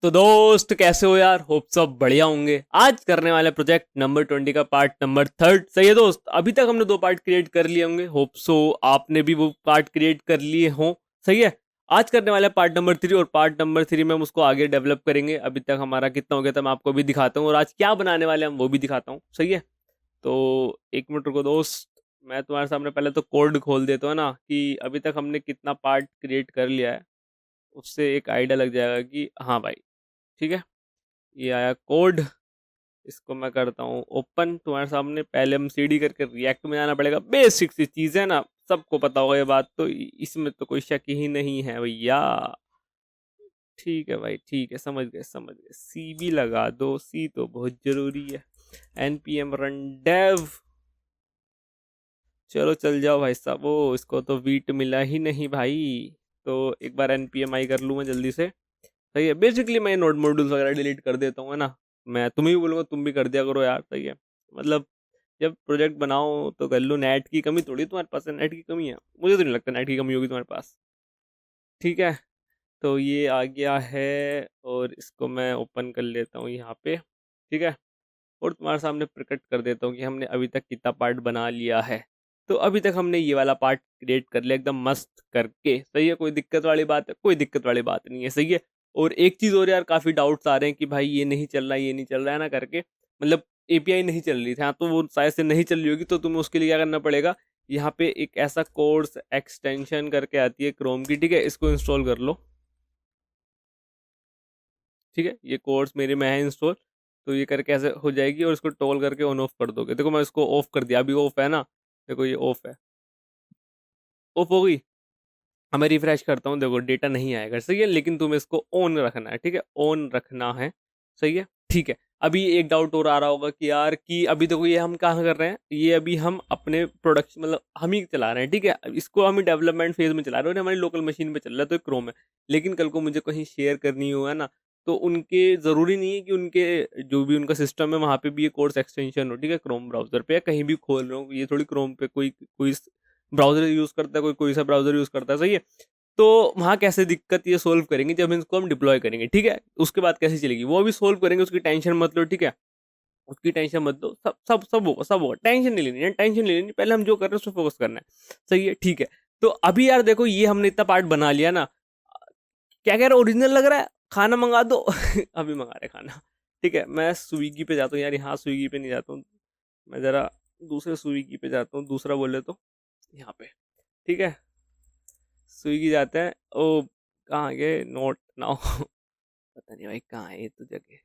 तो दोस्त कैसे हो यार। होप सब बढ़िया होंगे। आज करने वाले प्रोजेक्ट नंबर 20 का पार्ट नंबर 3। सही है दोस्त। अभी तक हमने 2 पार्ट क्रिएट कर लिए होंगे। होप सो आपने भी वो पार्ट क्रिएट कर लिए हों। सही है। आज करने वाले पार्ट नंबर 3 और पार्ट नंबर 3 में हम उसको आगे डेवलप करेंगे। अभी तक हमारा कितना हो गया था मैं आपको भी दिखाता हूँ, और आज क्या बनाने वाले हम वो भी दिखाता हूँ। सही है। तो 1 मिनट रुको दोस्त। मैं तुम्हारे सामने पहले तो कोड खोल देता हूँ ना, कि अभी तक हमने कितना पार्ट क्रिएट कर लिया है। उससे एक आइडिया लग जाएगा कि हाँ भाई ठीक है। ये आया कोड। इसको मैं करता हूँ ओपन तुम्हारे सामने। पहले हम सीडी करके रिएक्ट में जाना पड़ेगा। बेसिक सी चीज़ है ना, सबको पता होगा ये बात, तो इसमें तो कोई शक ही नहीं है भैया। ठीक है भाई, ठीक है, समझ गए समझ गए। सी भी लगा दो, सी तो बहुत जरूरी है। npm run dev। चलो चल जाओ भाई साहब। वो इसको तो वीट मिला ही नहीं भाई। तो एक बार npm आई कर लूँ मैं जल्दी से। सही है। बेसिकली मैं नोड मॉड्यूल्स वगैरह डिलीट कर देता हूँ, है ना। मैं तुम्हें भी बोलूँगा तुम भी कर दिया करो यार। सही है। मतलब जब प्रोजेक्ट बनाओ तो कर लो। नेट की कमी थोड़ी तुम्हारे पास है, नेट की कमी है। मुझे तो नहीं लगता नेट की कमी होगी तुम्हारे पास। ठीक है। तो ये आ गया है, और इसको मैं ओपन कर लेता हूँ यहाँ पे। ठीक है। और तुम्हारे सामने प्रकट कर देता हूँ कि हमने अभी तक कितना पार्ट बना लिया है। तो अभी तक हमने ये वाला पार्ट क्रिएट कर लिया एकदम मस्त करके। सही है। कोई दिक्कत वाली बात है? कोई दिक्कत वाली बात नहीं है। सही है। और एक चीज़ और यार, काफ़ी डाउट्स आ रहे हैं कि भाई ये नहीं चल रहा है, ये नहीं चल रहा है ना करके। मतलब एपीआई नहीं चल रही थी। हाँ, तो वो शायद से नहीं चल रही होगी, तो तुम्हें उसके लिए क्या करना पड़ेगा। यहाँ पे एक ऐसा कोर्स एक्सटेंशन करके आती है क्रोम की। ठीक है। इसको इंस्टॉल कर लो। ठीक है। ये कोर्स मेरे में है इंस्टॉल। तो ये करके ऐसे हो जाएगी, और इसको टॉगल करके ऑन ऑफ कर दोगे। देखो मैं इसको ऑफ कर दिया, अभी ऑफ है ना। देखो ये ऑफ है। ऑफ हो गई। अब मैं रिफ्रेश करता हूँ, देखो डेटा नहीं आएगा। सही है। लेकिन तुम्हें इसको ऑन रखना है। ठीक है। ऑन रखना है। सही है। ठीक है। अभी एक डाउट और आ रहा होगा कि यार, कि अभी देखो ये हम कहाँ कर रहे हैं। ये अभी हम अपने प्रोडक्शन मतलब हम ही चला रहे हैं। ठीक है। इसको हम डेवलपमेंट फेज में चला रहे हैं, और हमारी लोकल मशीन पे चल रहा है, तो क्रोम है। लेकिन कल को मुझे कहीं शेयर करनी हो, है ना। तो उनके ज़रूरी नहीं है कि उनके जो भी उनका सिस्टम है वहाँ पे भी ये कोर्स एक्सटेंशन हो। ठीक है। क्रोम ब्राउजर पे या कहीं भी खोल रहा हूँ, ये थोड़ी क्रोम पे कोई कोई ब्राउजर यूज़ करता है, कोई कोई सा ब्राउजर यूज़ करता है। सही है। तो वहाँ कैसे दिक्कत ये सोल्व करेंगे जब इसको हम डिप्लॉय करेंगे। ठीक है। उसके बाद कैसे चलेगी वो अभी सोल्व करेंगे, उसकी टेंशन मत लो। ठीक है। उसकी टेंशन मत लो। सब सब सब होगा, सब होगा। टेंशन नहीं लेनी है, टेंशन नहीं लेनी। पहले हम जो कर रहे हैं उस पर फोकस करना है। सही है। ठीक है। तो अभी यार देखो, ये हमने इतना पार्ट बना लिया ना। क्या कह रहे हो, ओरिजिनल लग रहा है? खाना मंगा दो। अभी मंगा रहे खाना। ठीक है। मैं स्विगी पे जाता हूँ यार, यहाँ स्विगी पे नहीं जाता हूँ। मैं ज़रा दूसरे स्विगी पे जाता हूँ, दूसरा बोले तो यहाँ पे। ठीक है। स्विगी जाते हैं। ओ, कहाँ गए नोट नाउ। पता नहीं भाई कहाँ है ये तो जगह।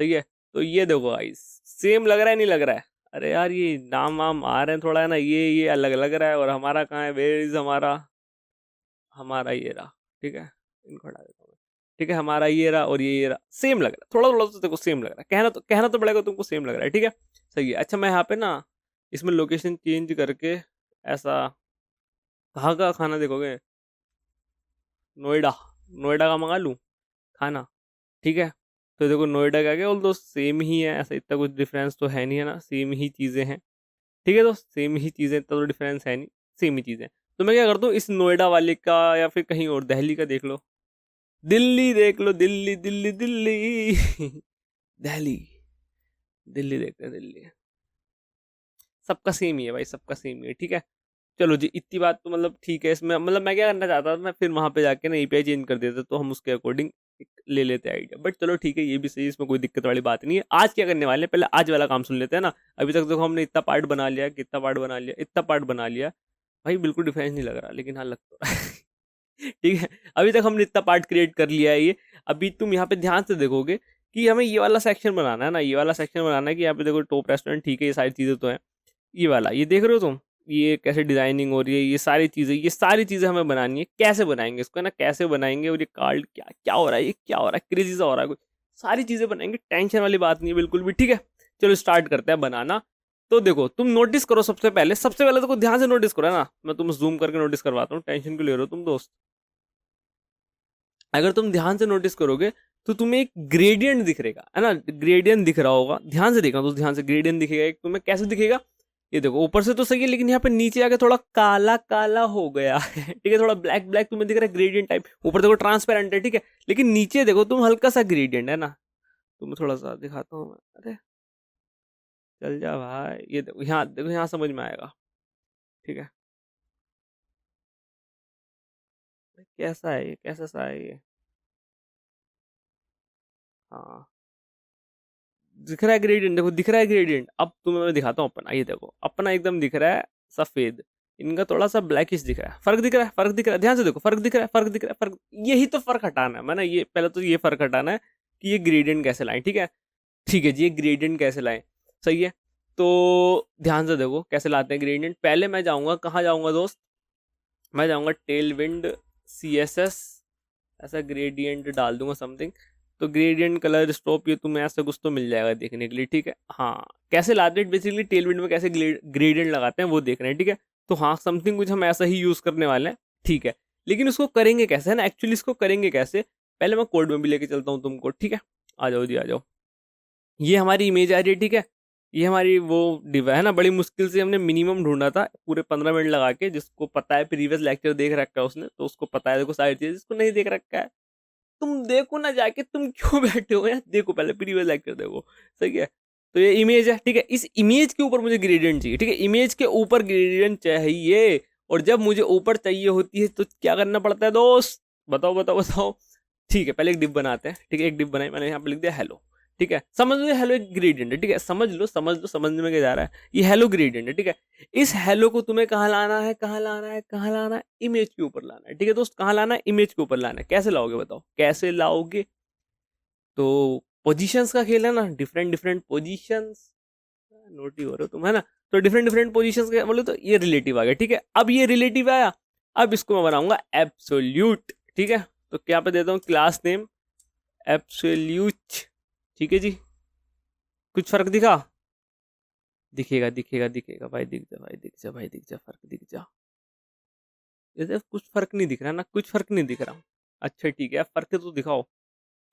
सही है। तो ये देखो भाई, सेम लग रहा है नहीं लग रहा है? अरे यार ये नाम वाम आ रहे हैं थोड़ा, है ना। ये अलग लग रहा है, और हमारा कहाँ है? वेयर इज हमारा? हमारा ये रहा। ठीक है। इनको हटा देता हूँ मैं। ठीक है। हमारा ये रहा, और ये रहा। सेम लग रहा है, थोड़ा थोड़ा तो देखो सेम लग रहा है। कहना तो पड़ेगा तुमको, सेम लग रहा है। ठीक है। सही है। अच्छा, मैं यहाँ पे ना इसमें लोकेशन चेंज करके ऐसा, कहाँ का खाना देखोगे? नोएडा। नोएडा का मंगा लूँ खाना। ठीक है। तो देखो नोएडा का क्या, तो सेम ही है। ऐसा इतना कुछ डिफरेंस तो है नहीं, है ना। सेम ही चीज़ें हैं। ठीक है। तो सेम ही चीज़ें, इतना तो डिफरेंस है नहीं। सेम ही चीज़ें। तो मैं क्या करता हूँ, इस नोएडा वाले का या फिर कहीं और दिल्ली का देख लो। दिल्ली देख लो, दिल्ली दिल्ली दिल्ली। दिल्ली। दिल्ली देखते हैं, दिल्ली। सबका सेम ही है भाई, सबका सेम ही है। ठीक है। चलो जी, इतनी बात तो मतलब ठीक है। इसमें मतलब मैं क्या करना चाहता था, मैं फिर वहां पे जाके ना एपीआई चेंज कर देता, तो हम उसके अकॉर्डिंग ले लेते आइडिया। बट चलो ठीक है, ये भी सही है, इसमें कोई दिक्कत वाली बात नहीं है। आज क्या करने वाले हैं, पहले आज वाला काम सुन लेते हैं ना। अभी तक देखो हमने इतना पार्ट बना लिया, कितना पार्ट बना लिया, इतना पार्ट बना लिया। भाई बिल्कुल डिफरेंस नहीं लग रहा, लेकिन हाँ लग तो रहा है। ठीक है। अभी तक हमने इतना पार्ट क्रिएट कर लिया है ये। अभी तुम यहाँ पे ध्यान से देखोगे कि हमें ये वाला सेक्शन बनाना है ना, ये वाला सेक्शन बनाना है, कि यहाँ पे देखो टॉप रेस्टोरेंट, ठीक है, ये सारी चीज़ें तो हैं। ये वाला ये देख रहे हो तुम, ये कैसे डिजाइनिंग हो रही है, ये सारी चीजें हमें बनानी है। कैसे बनाएंगे इसको, है ना, कैसे बनाएंगे, और ये कार्ड क्या क्या हो रहा है, ये क्या हो रहा है, क्रेजी सा हो रहा है कुछ। सारी चीजें बनाएंगे, टेंशन वाली बात नहीं है बिल्कुल भी। ठीक है। चलो स्टार्ट करते हैं बनाना। तो देखो तुम नोटिस करो, सबसे पहले तो ध्यान से नोटिस करो, है ना। मैं तुम जूम करके नोटिस करवाता हूँ, टेंशन क्यों ले रहे हो तुम दोस्त। अगर तुम ध्यान से नोटिस करोगे तो तुम्हें एक ग्रेडियंट दिख रहेगा, है ना। ग्रेडियंट दिख रहा होगा, ध्यान से देखना तो ध्यान से। ग्रेडियंट दिखेगा एक तुम्हें, कैसे दिखेगा? ये देखो ऊपर से तो सही है, लेकिन यहाँ पे नीचे आके थोड़ा काला काला हो गया है। ठीक है, थोड़ा ब्लैक ब्लैक तुम्हें दिख रहा है, ग्रेडियंट टाइप। ऊपर देखो ट्रांसपेरेंट है, ठीक है, लेकिन नीचे देखो तुम हल्का सा ग्रेडियंट है ना। तुम्हें थोड़ा सा दिखाता हूँ मैं। अरे चल जा भाई, ये देखो यहाँ, देखो यहाँ समझ में आएगा। ठीक है, कैसा है ये, कैसा सा है ये। हाँ, दिख रहा है ग्रेडियंट, देखो दिख रहा है ग्रेडियंट। अब तुम्हें मैं दिखाता हूँ अपना, ये देखो अपना एकदम दिख रहा है सफेद, इनका थोड़ा सा ब्लैकिश दिख रहा है। फर्क दिख रहा है, फर्क दिख रहा है, ध्यान से देखो, फर्क दिख रहा है, फर्क दिख रहा है, फर्क। यही तो फर्क हटाना है मैंने, ये पहले तो ये फर्क हटाना है कि ये ग्रेडियंट कैसे लाएं। ठीक है, ठीक है जी, ये ग्रेडियंट कैसे लाएं, सही है। तो ध्यान से देखो कैसे लाते हैं ग्रेडियंट। पहले मैं जाऊंगा, कहाँ जाऊंगा दोस्त, मैं जाऊंगा Tailwind CSS, ऐसा ग्रेडियंट डाल दूंगा समथिंग। तो ग्रेडियंट कलर स्टॉप, ये तुम्हें ऐसा कुछ तो मिल जाएगा देखने के लिए। ठीक है, हाँ कैसे लाते हैं बेसिकली टेल विंड में, कैसे ग्रेडियंट लगाते हैं वो देख रहे हैं। ठीक है, तो हाँ समथिंग कुछ हम ऐसा ही यूज करने वाले हैं। ठीक है, लेकिन उसको करेंगे कैसे, है ना, एक्चुअली इसको करेंगे कैसे, पहले मैं कोड में भी लेके चलता हूँ तुमको। ठीक है, आ जाओ जी आ जाओ। ये हमारी इमेज आ रही है, ठीक है, ये हमारी वो डिवा है ना, बड़ी मुश्किल से हमने मिनिमम ढूंढा था पूरे 15 मिनट लगा के। जिसको पता है प्रीवियस लेक्चर देख रखा है उसने, तो उसको पता है देखो सारी चीजें। जिसको नहीं देख रखा है, तुम देखो ना जाके, तुम क्यों बैठे हो यार, देखो पहले प्रीवियस लेक्चर देखो, सही है। तो ये इमेज है, ठीक है, इस इमेज के ऊपर मुझे ग्रेडियंट चाहिए। ठीक है, इमेज के ऊपर ग्रेडियंट चाहिए, और जब मुझे ऊपर चाहिए होती है तो क्या करना पड़ता है दोस्त, बताओ बताओ बताओ। ठीक है, पहले एक डिप बनाते हैं। ठीक है, एक डिप बनाई मैंने, यहाँ पे लिख दिया हेलो। ठीक है, समझ लो हेलो एक ग्रेडियंट है। ठीक है, समझ लो समझ लो, समझने में क्या जा रहा है, ये हेलो ग्रेडियंट है। ठीक है, इस हेलो को तुम्हें कहाँ लाना है, कहाँ लाना है, कहाँ लाना है, इमेज के ऊपर लाना है। ठीक है दोस्त, कहाँ लाना है, इमेज के ऊपर लाना है। कैसे लाओगे बताओ, कैसे लाओगे। तो पोजीशंस का खेल है ना, डिफरेंट डिफरेंट पोजीशंस, नोट ही हो रहे हो तुम, है ना। तो डिफरेंट डिफरेंट पोजीशंस के बोले तो ये रिलेटिव आ गया। ठीक है, अब ये रिलेटिव आया, अब इसको मैं बनाऊंगा एब्सोल्यूट। ठीक है, तो क्या पे देता हूँ क्लास नेम एब्सोल्यूट। ठीक है जी, कुछ फर्क दिखा, दिखेगा दिखेगा दिखेगा भाई, दिख जा भाई, दिख जा भाई, दिख जा, फर्क दिख जा। जैसे कुछ फर्क नहीं दिख रहा ना, कुछ फर्क नहीं दिख रहा। अच्छा ठीक है, फर्क तो दिखाओ।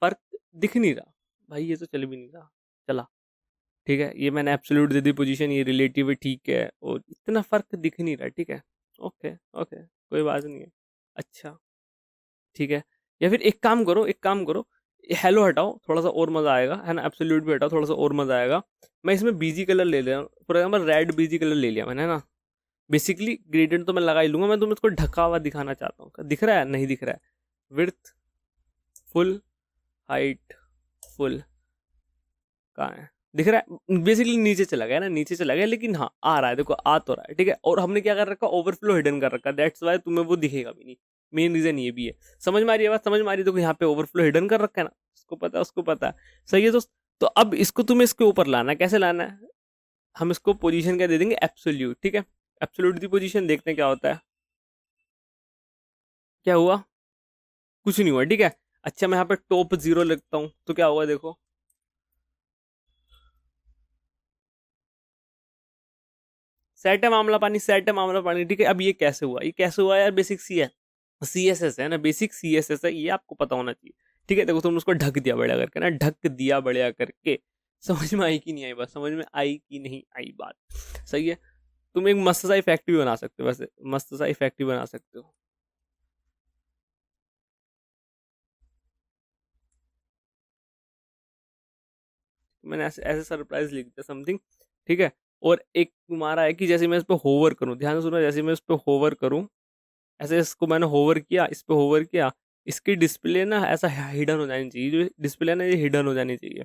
फर्क दिख नहीं रहा भाई, ये तो चल भी नहीं रहा। चला, ठीक है, ये मैंने एब्सोल्यूट दे दी पोजीशन, ये रिलेटिव है, ठीक है, और इतना फर्क दिख नहीं रहा। ठीक है, ओके ओके, कोई बात नहीं है। अच्छा ठीक है, या फिर एक काम करो, एक काम करो, हेलो हटाओ, थोड़ा सा और मजा आएगा, है ना, एब्सोल्यूट भी हटाओ, थोड़ा सा और मजा आएगा। मैं इसमें बीजी कलर ले लिया, for example red BG colour ले लिया मैंने, है ना। बेसिकली ग्रेडियंट तो मैं लगा ही लूंगा, मैं तुम्हें इसको ढका हुआ दिखाना चाहता हूँ। दिख रहा है, नहीं दिख रहा है, विड्थ फुल, हाइट फुल, कहाँ है, दिख रहा है, बेसिकली नीचे चला गया ना, नीचे चला गया, लेकिन हाँ आ रहा है, देखो आ तो रहा है। ठीक है, और हमने क्या कर रखा, ओवरफ्लो हिडन कर रखा, दैट्स वाई तुम्हें वो दिखेगा भी नहीं। मेन रीजन ये भी है। समझ में आ रही है बात, समझ में आ रही है, देखो यहाँ पे ओवरफ्लो हिडन कर रखा है ना, उसको पता है, उसको पता है, सही है दोस्त। तो अब इसको तुम्हें इसके ऊपर लाना है, कैसे लाना है, हम इसको पोजीशन क्या दे देंगे, एब्सोल्यूट। ठीक है, एब्सोल्यूट की पोजीशन देखते हैं क्या होता है। क्या हुआ, कुछ नहीं हुआ। ठीक है, अच्छा मैं यहाँ पे टॉप 0 लिखता हूँ, तो क्या होगा देखो, सेट है मामला पानी, सेट है मामला पानी। ठीक है, अब ये कैसे हुआ, ये कैसे हुआ यार, बेसिक सी एस एस है ना, बेसिक सी एस एस है, ये आपको पता होना चाहिए। ठीक है, देखो तुमने उसको ढक दिया बढ़िया करके ना, ढक दिया बढ़िया करके। समझ में आई कि नहीं आई बात, समझ में आई कि नहीं आई बात, सही है। तुम एक मस्त सा इफेक्ट भी बना सकते हो, वैसे मस्त सा इफेक्ट भी बना सकते हो। मैंने ऐसे ऐसे सरप्राइज लिख दिया समथिंग। ठीक है, और एक तुम्हारा है कि जैसे मैं इस पर होवर करूं, ध्यान से सुनो, जैसे मैं इस पर होवर करूं, ऐसे इसको मैंने होवर किया, इस पे होवर किया, इसकी डिस्प्ले ना ऐसा हिडन हो जानी चाहिए, जो डिस्प्ले ना ये हिडन हो जानी चाहिए।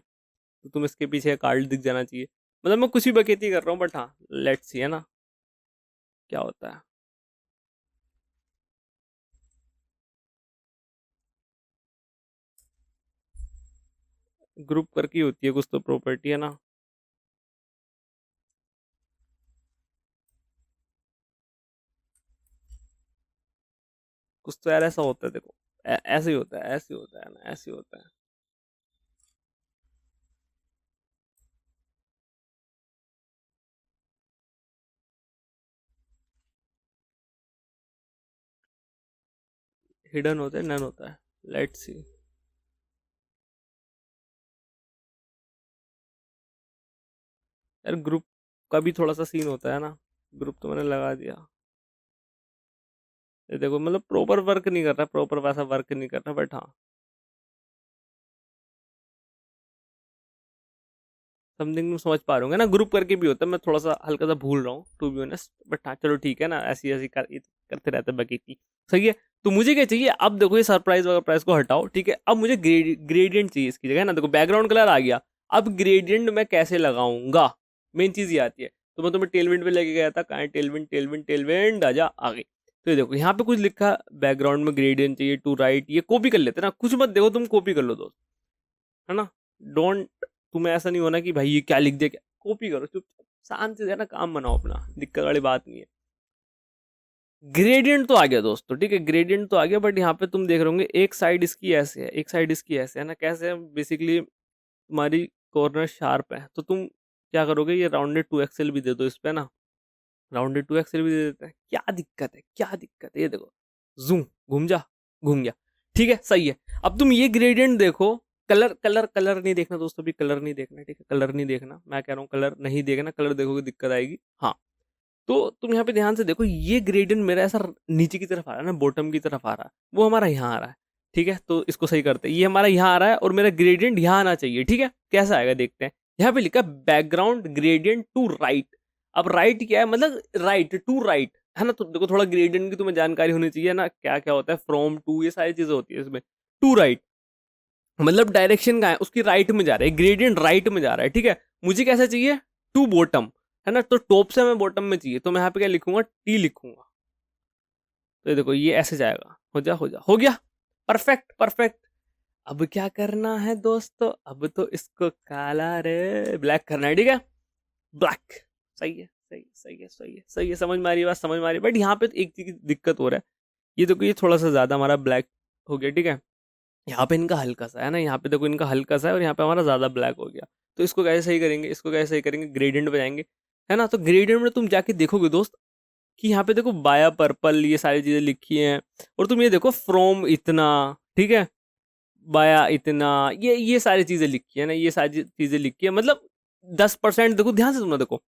तो तुम इसके पीछे कार्ड दिख जाना चाहिए। मतलब मैं कुछ भी बकेती कर रहा हूँ, बट हाँ लेट्स सी, है ना, क्या होता है। ग्रुप करके होती है कुछ तो प्रॉपर्टी, है ना। कुछ तो यार ऐसा होता है, देखो ऐसे ही होता है, ऐसे ही होता है ना, ऐसे ही होता है। हिडन होता है, नन होता है, लेट्स सी। यार ग्रुप का भी थोड़ा सा सीन होता है ना। ग्रुप तो मैंने लगा दिया, ये देखो मतलब प्रॉपर वर्क नहीं कर रहा, प्रॉपर वैसा वर्क नहीं कर रहा, बट हाँ समथिंग तुम समझ पा रहे होंगे ना। ग्रुप करके भी होता है, मैं थोड़ा सा हल्का सा भूल रहा हूँ टू बी ऑनेस्ट, बट हाँ चलो ठीक है ना, ऐसी ऐसी करते रहते हैं बाकी की। सही है। तो मुझे क्या चाहिए अब, देखो ये सरप्राइज वगैरह प्राइस को हटाओ, ठीक है। अब मुझे ग्रेडियंट चाहिए इसकी जगह ना। देखो बैकग्राउंड कलर आ गया, अब ग्रेडियंट मैं कैसे लगाऊंगा, मेन चीज ये आती है। तो मैं तुम्हें टेलविंड पे लेके गया था, कहाँ टेलविंड टेलविंड टेलविंड आजा आगे। तो ये देखो यहाँ पे कुछ लिखा, बैकग्राउंड में ग्रेडियंट चाहिए टू राइट, ये कॉपी कर लेते ना, कुछ मत देखो तुम, कॉपी कर लो दोस्त, है ना। डोंट, तुम्हें ऐसा नहीं होना कि भाई ये क्या लिख दिया, क्या कॉपी करो चुपचाप, शांति से ना काम बनाओ अपना, दिक्कत वाली बात नहीं है। ग्रेडियंट तो आ गया दोस्तों, ठीक है, ग्रेडियंट तो आ गया, बट यहाँ पे तुम देख रहे होंगे एक साइड इसकी ऐसे है, एक साइड इसकी ऐसे है ना। कैसे है, बेसिकली तुम्हारी कॉर्नर शार्प है, तो तुम क्या करोगे, ये राउंडेड 2 एक्सेल भी दे दो इस पे ना, राउंडेड 2 एक्सेल भी दे देते हैं, क्या दिक्कत है, क्या दिक्कत है। ये देखो जूम, घूम जा, घूम गया, ठीक है सही है। अब तुम ये ग्रेडियंट देखो, कलर कलर कलर नहीं देखना दोस्तों, भी कलर नहीं देखना, ठीक है, कलर नहीं देखना, मैं कह रहा हूँ कलर नहीं देखना, कलर देखोगे दिक्कत आएगी। हाँ तो तुम यहाँ पे ध्यान से देखो, ये ग्रेडियंट मेरा ऐसा नीचे की तरफ आ रहा है ना, बॉटम की तरफ आ रहा है, वो हमारा यहाँ आ रहा है, ठीक है। तो इसको सही करते हैं, ये हमारा यहाँ आ रहा है और मेरा ग्रेडियंट यहाँ आना चाहिए, ठीक है। कैसा आएगा देखते हैं। यहाँ पे लिखा बैकग्राउंड ग्रेडियंट टू राइट। अब राइट क्या है, मतलब राइट टू राइट, है ना। तो देखो थोड़ा ग्रेडियंट की तुम्हें जानकारी होनी चाहिए ना, क्या क्या होता है, फ्रॉम टू, ये सारी चीजें होती है इसमें। टू राइट मतलब डायरेक्शन का है, उसकी राइट में जा रहा है, ग्रेडियंट राइट में जा रहा है, ठीक है। मुझे कैसा चाहिए, टू बॉटम, है ना। तो टॉप से हमें बॉटम में चाहिए, तो मैं यहाँ पे क्या लिखूंगा, टी लिखूंगा। तो ये देखो ये ऐसे जाएगा, हो जा हो जा, हो गया, परफेक्ट परफेक्ट। अब क्या करना है दोस्तों, अब तो इसको काला रे ब्लैक करना है, ठीक है, ब्लैक। सही है सही सही है सही है सही है, समझ में आ रही है बात, समझ में आ रही है। बट यहाँ पे एक चीज की दिक्कत हो रहा है, ये देखो ये थोड़ा सा ज्यादा हमारा ब्लैक हो गया, ठीक है। यहाँ पे इनका हल्का सा है ना, यहाँ पे देखो इनका हल्का सा है, और यहाँ पे हमारा ज्यादा ब्लैक हो गया। तो इसको कैसे सही करेंगे, इसको कैसे सही करेंगे, ग्रेडियंट पे जाएंगे, है ना। तो ग्रेडियंट में तुम जाके देखोगे दोस्त कि यहाँ पे देखो बाया पर्पल, ये सारी चीजें लिखी हैं, और तुम ये देखो फ्रॉम इतना, ठीक है, बाया इतना, ये सारी चीजें लिखी है ना, ये सारी चीजें लिखी है, मतलब 10% देखो ध्यान से, तुम देखो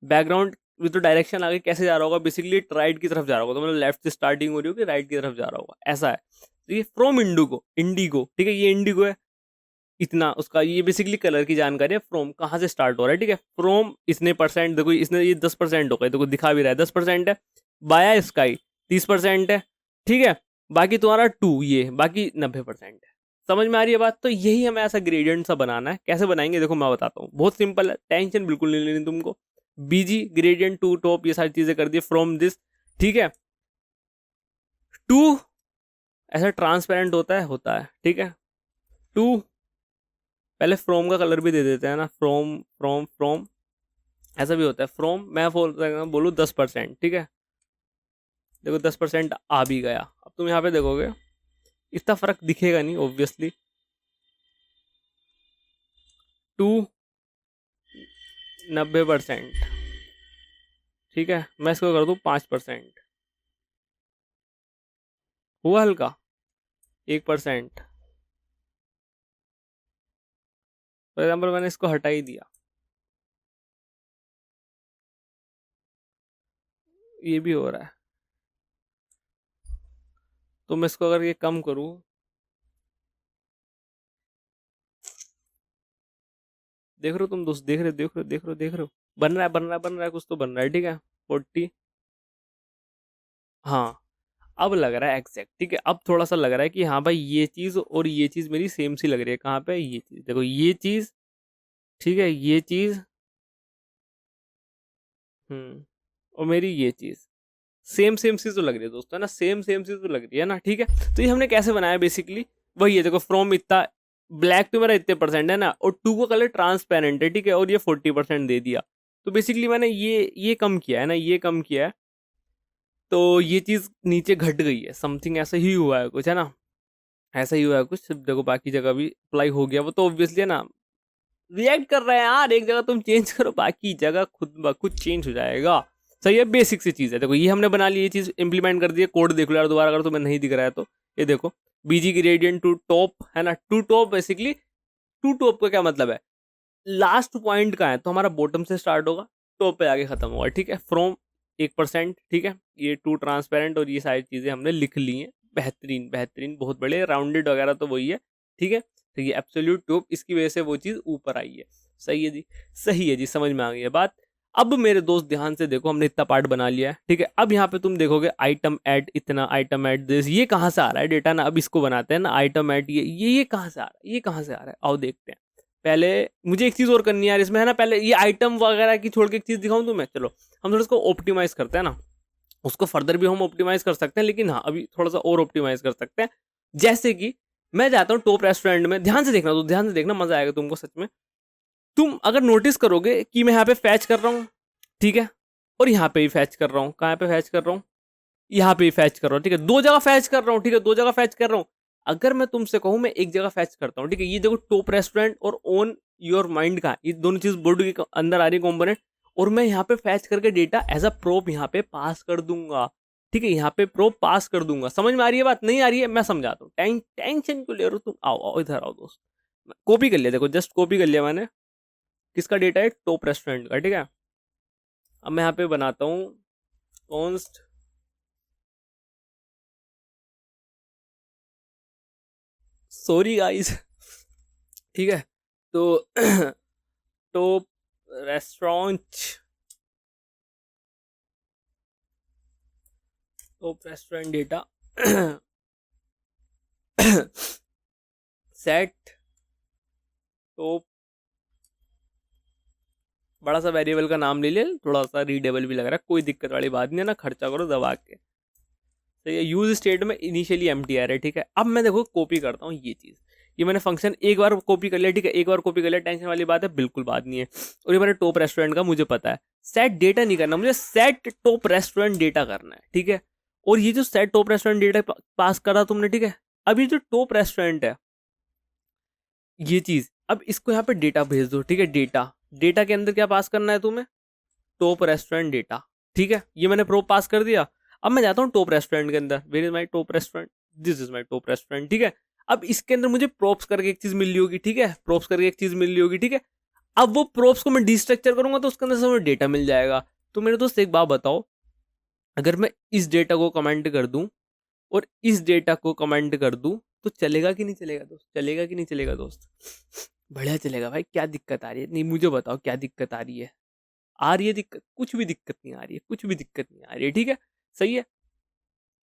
बैकग्राउंड विद तो डायरेक्शन आगे कैसे जा रहा होगा, बेसिकली राइट की तरफ जा रहा होगा, तो मतलब लेफ्ट से स्टार्टिंग हो रही होगी, राइट की तरफ जा रहा होगा, ऐसा है। तो ये फ्रॉम इंडिगो, इंडिगो, ठीक है, ये इंडिगो है इतना, उसका ये बेसिकली कलर की जानकारी है, फ्रॉम कहाँ से स्टार्ट हो रहा है, ठीक है। फ्रॉम इतने परसेंट, देखो इसने ये 10% हो गए, देखो दिखा भी रहा है 10% है। बाया स्काई 30% है, ठीक है। बाकी तुम्हारा टू, ये बाकी 90% है। समझ में आ रही है बात। तो यही हमें ऐसा ग्रेडियंट सा बनाना है, कैसे बनाएंगे देखो मैं बताता हूँ, बहुत सिंपल है, टेंशन बिल्कुल नहीं लेनी तुमको। बीजी ग्रेडियंट टू टॉप, ये सारी चीजें कर दी, फ्रॉम दिस, ठीक है, टू, ऐसा ट्रांसपेरेंट होता है, ठीक है, टू, पहले फ्रॉम का कलर भी दे देते हैं ना, फ्रॉम फ्रॉम फ्रॉम, ऐसा भी होता है फ्रॉम, मैं बोलूँ 10%, ठीक है। देखो 10% आ भी गया। अब तुम यहाँ पे देखोगे इतना फर्क दिखेगा नहीं ऑब्वियसली, टू 90%, ठीक है। मैं इसको कर दूँ 5%, हुआ हल्का 1%, फॉर एग्जाम्पल मैंने इसको हटा ही दिया, ये भी हो रहा है। तो मैं इसको अगर ये कम करूँ, देख रहे हो तुम दोस्त, देख रहे हो, बन रहा है बन रहा है बन रहा है, कुछ तो बन रहा है, ठीक है। 40, हाँ अब लग रहा है एग्जैक्ट, ठीक है। अब थोड़ा सा लग रहा है कि हाँ भाई ये चीज और ये चीज मेरी सेम सी लग रही है, कहाँ पे, ये चीज देखो, ये चीज, ठीक है, ये चीज, और मेरी ये चीज सेम सेम सी तो लग रही है दोस्तों, है ना, सेम सेम सी तो लग रही है ना, ठीक है। तो ये हमने कैसे बनाया, बेसिकली वही है, देखो फ्रॉम इतना, ब्लैक तो मेरा इतने परसेंट है ना, और टू का कलर ट्रांसपेरेंट है, ठीक है, और ये 40% दे दिया। तो बेसिकली मैंने ये कम किया है ना, ये कम किया है, तो ये चीज नीचे घट गई है, समथिंग ऐसा ही हुआ है कुछ, है ना, ऐसा ही हुआ है कुछ। देखो बाकी जगह भी अप्लाई हो गया, वो तो ऑब्वियसली है ना, रिएक्ट कर रहे हैं यार, एक जगह तुम चेंज करो, बाकी जगह खुद ब खुद चेंज हो जाएगा। सही है, बेसिक सी चीज है। देखो ये हमने बना ली, ये चीज इंप्लीमेंट कर दी है, कोड देख लो यार दोबारा अगर तुम्हें नहीं दिख रहा है तो। ये देखो बीजी ग्रेडियंट टू टॉप, है ना, to top, basically to top का क्या मतलब है, लास्ट पॉइंट का है, तो हमारा बॉटम से स्टार्ट होगा, टॉप पे आके खत्म होगा, ठीक है। फ्रॉम 1%, ठीक है, ये टू ट्रांसपेरेंट और ये सारी चीज़ें हमने लिख ली हैं। बेहतरीन बेहतरीन, बहुत बड़े, राउंडेड वगैरह तो वही है, ठीक है। तो ये एब्सोल्यूट टॉप, इसकी वजह से वो चीज़ ऊपर आई है। सही है जी, सही है जी, समझ में आ गई है बात। अब मेरे दोस्त ध्यान से देखो, हमने इतना पार्ट बना लिया है, ठीक है। अब यहाँ पे तुम देखोगे आइटम एट इतना, आइटम एट दिस, ये कहाँ से आ रहा है डेटा ना। अब इसको बनाते हैं ना, आइटम एट ये कहाँ से आ रहा है, ये कहाँ से आ रहा है, आओ देखते हैं। पहले मुझे एक चीज़ और करनी है यार इसमें, है ना। पहले ये आइटम वगैरह की छोड़ के एक चीज़ दिखाऊं तुम्हें, चलो हम थोड़ा इसको ऑप्टिमाइज करते हैं ना। उसको फर्दर भी हम ऑप्टिमाइज कर सकते हैं, लेकिन हाँ अभी थोड़ा सा और ऑप्टिमाइज कर सकते हैं। जैसे कि मैं जाता हूँ टॉप रेस्टोरेंट में, ध्यान से देखना, तो ध्यान से देखना, मजा आएगा तुमको सच में। तुम अगर नोटिस करोगे कि मैं यहाँ पे फैच कर रहा हूँ, ठीक है, और यहाँ पे भी फैच कर रहा हूँ, कहाँ पे फैच कर रहा हूँ, यहाँ पे भी फैच कर रहा हूँ, ठीक है, दो जगह फैच कर रहा हूँ, ठीक है, दो जगह फैच कर रहा हूँ। अगर मैं तुमसे कहूँ मैं एक जगह फैच करता हूँ, ठीक है, ये देखो टॉप रेस्टोरेंट और ओन योर माइंड का, ये दोनों चीज बोर्ड के अंदर आ रही है कंपोनेंट, और मैं यहाँ पे फैच करके डेटा एज अ प्रोप यहाँ पे पास कर दूंगा, ठीक है, यहाँ पे प्रोप पास कर दूंगा। समझ में आ रही है बात, नहीं आ रही है, मैं समझाता हूँ, टेंशन क्यों ले रहे हो तुम, आओ आओ इधर आओ दोस्त। कॉपी कर लिया, देखो जस्ट कॉपी कर लिया मैंने, किसका डेटा है, टॉप रेस्टोरेंट का, ठीक है। अब मैं यहाँ पे बनाता हूँ कॉन्स्ट सॉरी गाइस, ठीक है। तो top restaurant, top restaurant data set top, बड़ा सा वेरिएबल का नाम ले लिया, थोड़ा सा रीडेबल भी लग रहा है, कोई दिक्कत वाली बात नहीं है ना, खर्चा करो दबा के। तो ये यूज स्टेट में इनिशियली एम्प्टी आ रहा है, ठीक है। अब मैं देखो कॉपी करता हूँ ये चीज़, ये मैंने फंक्शन एक बार कॉपी कर लिया, ठीक है, एक बार कॉपी कर लिया, टेंशन वाली बात है बिल्कुल बात नहीं है। और ये मैंने टॉप रेस्टोरेंट का मुझे पता है, सेट डेटा नहीं करना मुझे, सेट टॉप रेस्टोरेंट डेटा करना है, ठीक है। और ये जो set top restaurant data pass करा तुमने, ठीक है, अब ये जो टॉप रेस्टोरेंट है ये चीज़, अब इसको यहाँ पे डेटा भेज दो, ठीक है। डेटा, डेटा के अंदर क्या पास करना है तुम्हें, टॉप रेस्टोरेंट डेटा, ठीक है, ये मैंने प्रोप पास कर दिया। अब मैं जाता हूँ टॉप रेस्टोरेंट के अंदर, where is my top restaurant, this is my top restaurant, ठीक है। अब इसके अंदर मुझे प्रोप्स करके एक चीज मिल रही होगी, ठीक है, प्रोप्स करके एक चीज मिल रही होगी, ठीक है। अब वो प्रोप्स को मैं डिस्ट्रक्चर करूंगा तो उसके अंदर से मुझे डेटा मिल जाएगा। तो मेरे दोस्त एक बात बताओ, अगर मैं इस डेटा को कमेंट कर दूं और इस डेटा को कमेंट कर दूं तो चलेगा कि नहीं चलेगा दोस्त, चलेगा कि नहीं चलेगा दोस्त, बढ़िया चलेगा भाई। क्या दिक्कत आ रही है, नहीं मुझे बताओ क्या दिक्कत आ रही है, आ रही है दिक्कत, कुछ भी दिक्कत नहीं आ रही है, कुछ भी दिक्कत नहीं आ रही है, ठीक है, सही है।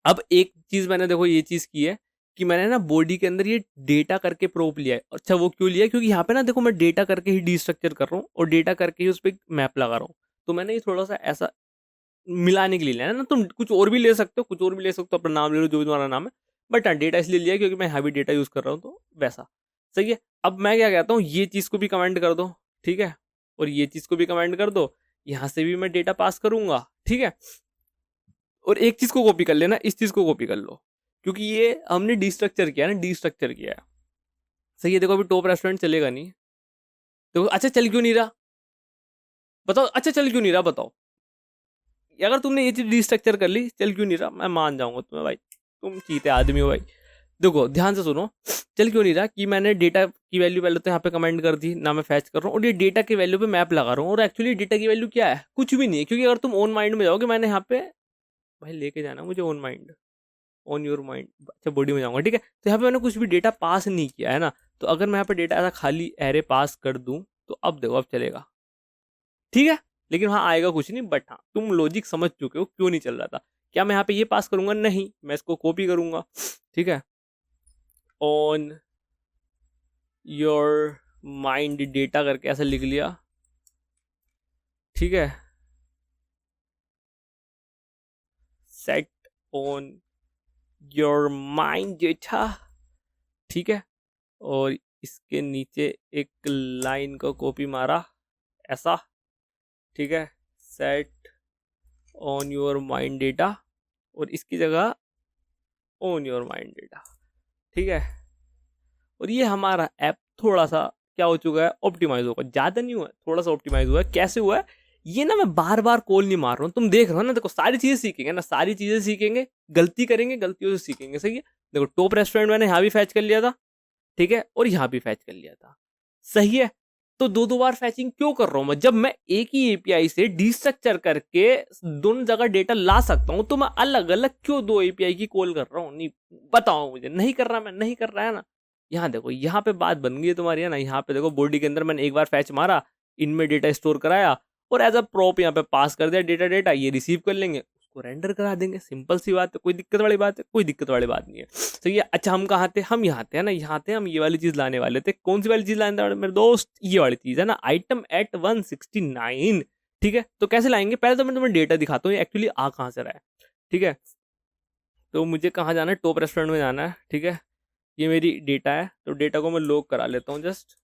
अब एक चीज मैंने देखो ये चीज की है कि मैंने ना बॉडी के अंदर ये डेटा करके प्रोप लिया है। अच्छा वो क्यों लिया है, क्योंकि यहाँ पे ना देखो मैं डेटा करके ही डिस्ट्रक्चर कर रहा हूँ और डेटा करके ही उस पर मैप लगा रहा हूँ। तो मैंने ये थोड़ा सा ऐसा मिलाने के लिए लिया है ना, तुम कुछ और भी ले सकते हो, कुछ और भी ले सकते हो, अपना नाम ले लो जो भी तुम्हारा नाम है, बट हाँ डेटा इसलिए लिया क्योंकि मैं हैवी डेटा यूज कर रहा हूँ, तो वैसा सही है। अब मैं क्या कहता हूँ, ये चीज को भी कमेंट कर दो, ठीक है, और ये चीज को भी कमेंट कर दो, यहां से भी मैं डेटा पास करूंगा, ठीक है। और एक चीज को कॉपी कर लेना, इस चीज को कॉपी कर लो, क्योंकि ये हमने डिस्ट्रक्चर किया ना, डिस्ट्रक्चर किया है, सही है। देखो अभी टॉप रेस्टोरेंट चलेगा नहीं, देखो अच्छा चल क्यों नहीं रहा बताओ, अच्छा चल क्यों नहीं रहा बताओ, अगर तुमने ये चीज डिस्ट्रक्चर कर ली चल क्यों नहीं रहा, मैं मान जाऊंगा तुम्हें भाई, तुम चीते आदमी हो भाई। देखो ध्यान से सुनो, चल क्यों नहीं रहा कि मैंने डेटा की वैल्यू पहले तो यहाँ पे कमेंट कर दी ना, मैं फैच कर रहा हूँ और ये डेटा की वैल्यू पे मैप लगा रहा हूँ, और एक्चुअली डेटा की वैल्यू क्या है, कुछ भी नहीं है, क्योंकि अगर तुम ऑन माइंड में जाओगे, मैंने यहाँ पे भाई लेके जाना मुझे on mind, on your mind, अच्छा बॉडी में जाऊंगा, ठीक है। तो यहाँ पे मैंने कुछ भी डेटा पास नहीं किया है ना, तो अगर मैं यहाँ पे डेटा ऐसा खाली एरे पास कर दूं तो अब देखो अब चलेगा, ठीक है। लेकिन वहां आएगा कुछ नहीं, बट हाँ तुम लॉजिक समझ चुके हो क्यों नहीं चल रहा था। क्या मैं यहाँ पे ये पास करूंगा, नहीं, मैं इसको कॉपी करूंगा, ठीक है, ऑन योर माइंड डेटा करके ऐसा लिख लिया, ठीक है, set on your mind data, ठीक है। और इसके नीचे एक लाइन को कॉपी मारा ऐसा, ठीक है, set on your mind data, और इसकी जगह ऑन योर माइंड डेटा, ठीक है। और ये हमारा ऐप थोड़ा सा क्या हो चुका है, ऑप्टिमाइज होगा, ज़्यादा नहीं हुआ है, थोड़ा सा ऑप्टिमाइज हुआ है। कैसे हुआ है ये ना, मैं बार बार कॉल नहीं मार रहा हूँ, तुम देख रहे हो ना, देखो सारी चीज़ें सीखेंगे ना, सारी चीज़ें सीखेंगे, गलती करेंगे, गलतियों से सीखेंगे, सही है। देखो टॉप रेस्टोरेंट मैंने यहाँ भी फैच कर लिया था, ठीक है, और यहाँ भी फैच कर लिया था, सही है। तो दो दो बार फैचिंग क्यों कर रहा हूं मैं, जब मैं एक ही एपीआई से डिस्ट्रक्चर करके दोनों जगह डेटा ला सकता हूं, तो मैं अलग अलग क्यों दो एपीआई की कॉल कर रहा हूँ? नहीं बताओ मुझे, नहीं कर रहा, मैं नहीं कर रहा है ना। यहाँ देखो, यहाँ पे बात बन गई है तुम्हारी, है ना। यहाँ पे देखो बॉडी के अंदर मैंने एक बार फैच मारा, इनमें डेटा स्टोर कराया और एज अ प्रॉप यहाँ पे पास कर दिया डेटा, डेटा ये रिसीव कर लेंगे, उसको रेंडर करा देंगे। सिंपल सी बात है, कोई दिक्कत वाली बात है? कोई दिक्कत वाली बात नहीं है। तो ये अच्छा, हम कहाँ थे? हम यहाँ थे, है ना, यहाँ थे। हम ये वाली चीज लाने वाले थे। कौन सी वाली चीज लाने वाले मेरे दोस्त? ये वाली चीज, है ना, आइटम एट 169। ठीक है, तो कैसे लाएंगे? पहले तो मैं तुम्हें डेटा दिखाता हूँ एक्चुअली आ कहाँ से रहा है। ठीक है, तो मुझे कहाँ जाना है? टॉप रेस्टोरेंट में जाना है। ठीक है, ये मेरी डेटा है, तो डेटा को मैं लॉग करा लेता हूँ जस्ट।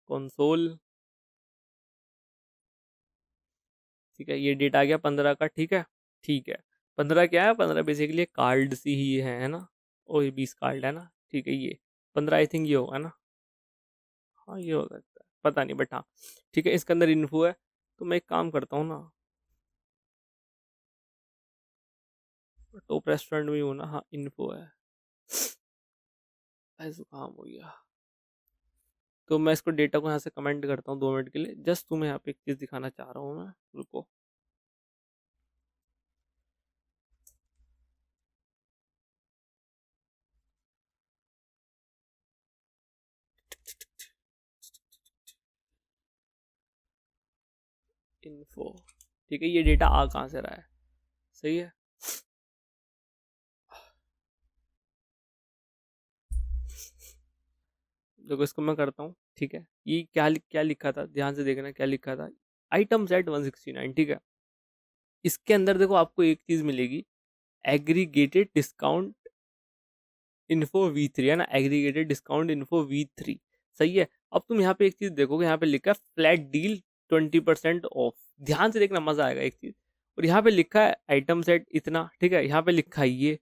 कंसोल, ठीक है, ये डेटा आ गया 15 का। ठीक है, ठीक है, 15 क्या है? 15 बेसिकली कार्ड सी ही है ना। और ये 20 कार्ड है ना। ठीक है, ये 15 आई थिंक ये होगा ना। हाँ, ये हो सकता है, पता नहीं, बट हाँ ठीक है, इसके अंदर इन्फो है। तो मैं एक काम करता हूँ ना, टॉप रेस्टोरेंट में हूँ ना। हाँ, इन्फो है। ऐसा काम हो गया। तो मैं इसको डेटा को यहाँ से कमेंट करता हूँ 2 मिनट के लिए। जस्ट तुम्हें यहाँ पे एक चीज़ दिखाना चाह रहा हूँ मैं, रुको। इन्फो, ठीक है, ये डेटा आ कहाँ से रहा है? सही है, देखो इसको मैं करता हूँ। ठीक है, ये क्या लिखा था, ध्यान से देखना क्या लिखा था। Item set 169। ठीक है, इसके अंदर देखो आपको एक चीज मिलेगी, एग्रीगेटेड डिस्काउंट इन्फो V3, है ना, एग्रीगेटेड डिस्काउंट इन्फो V3। सही है। अब तुम यहाँ पे एक चीज देखोगे, यहाँ पे लिखा है फ्लैट डील 20% ऑफ। ध्यान से देखना, मजा आएगा एक चीज। और यहाँ पे लिखा है आइटम सेट इतना। ठीक है, यहाँ पे लिखा है ये।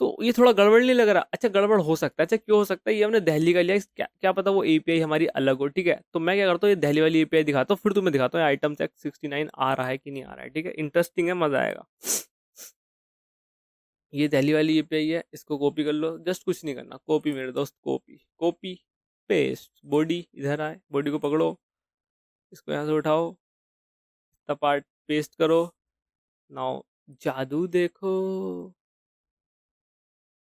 तो ये थोड़ा गड़बड़ नहीं लग रहा? अच्छा, गड़बड़ हो सकता है। अच्छा, क्यों हो सकता है? ये हमने दिल्ली का लिया, क्या क्या पता वो एपीआई हमारी अलग हो। ठीक है, तो मैं क्या करता हूँ, ये दिल्ली वाली एपीआई दिखाता हूँ, फिर तुम्हें दिखाता हूँ आइटम सेट 69 आ रहा है कि नहीं आ रहा है। ठीक है, इंटरेस्टिंग है, मजा आएगा। ये दिल्ली वाली एपीआई है, इसको कॉपी कर लो। जस्ट कुछ नहीं करना, कॉपी मेरे दोस्त, कॉपी कॉपी पेस्ट। बॉडी इधर आए, बॉडी को पकड़ो, इसको यहाँ से उठाओ, इतना पार्ट पेस्ट करो। नाउ जादू देखो।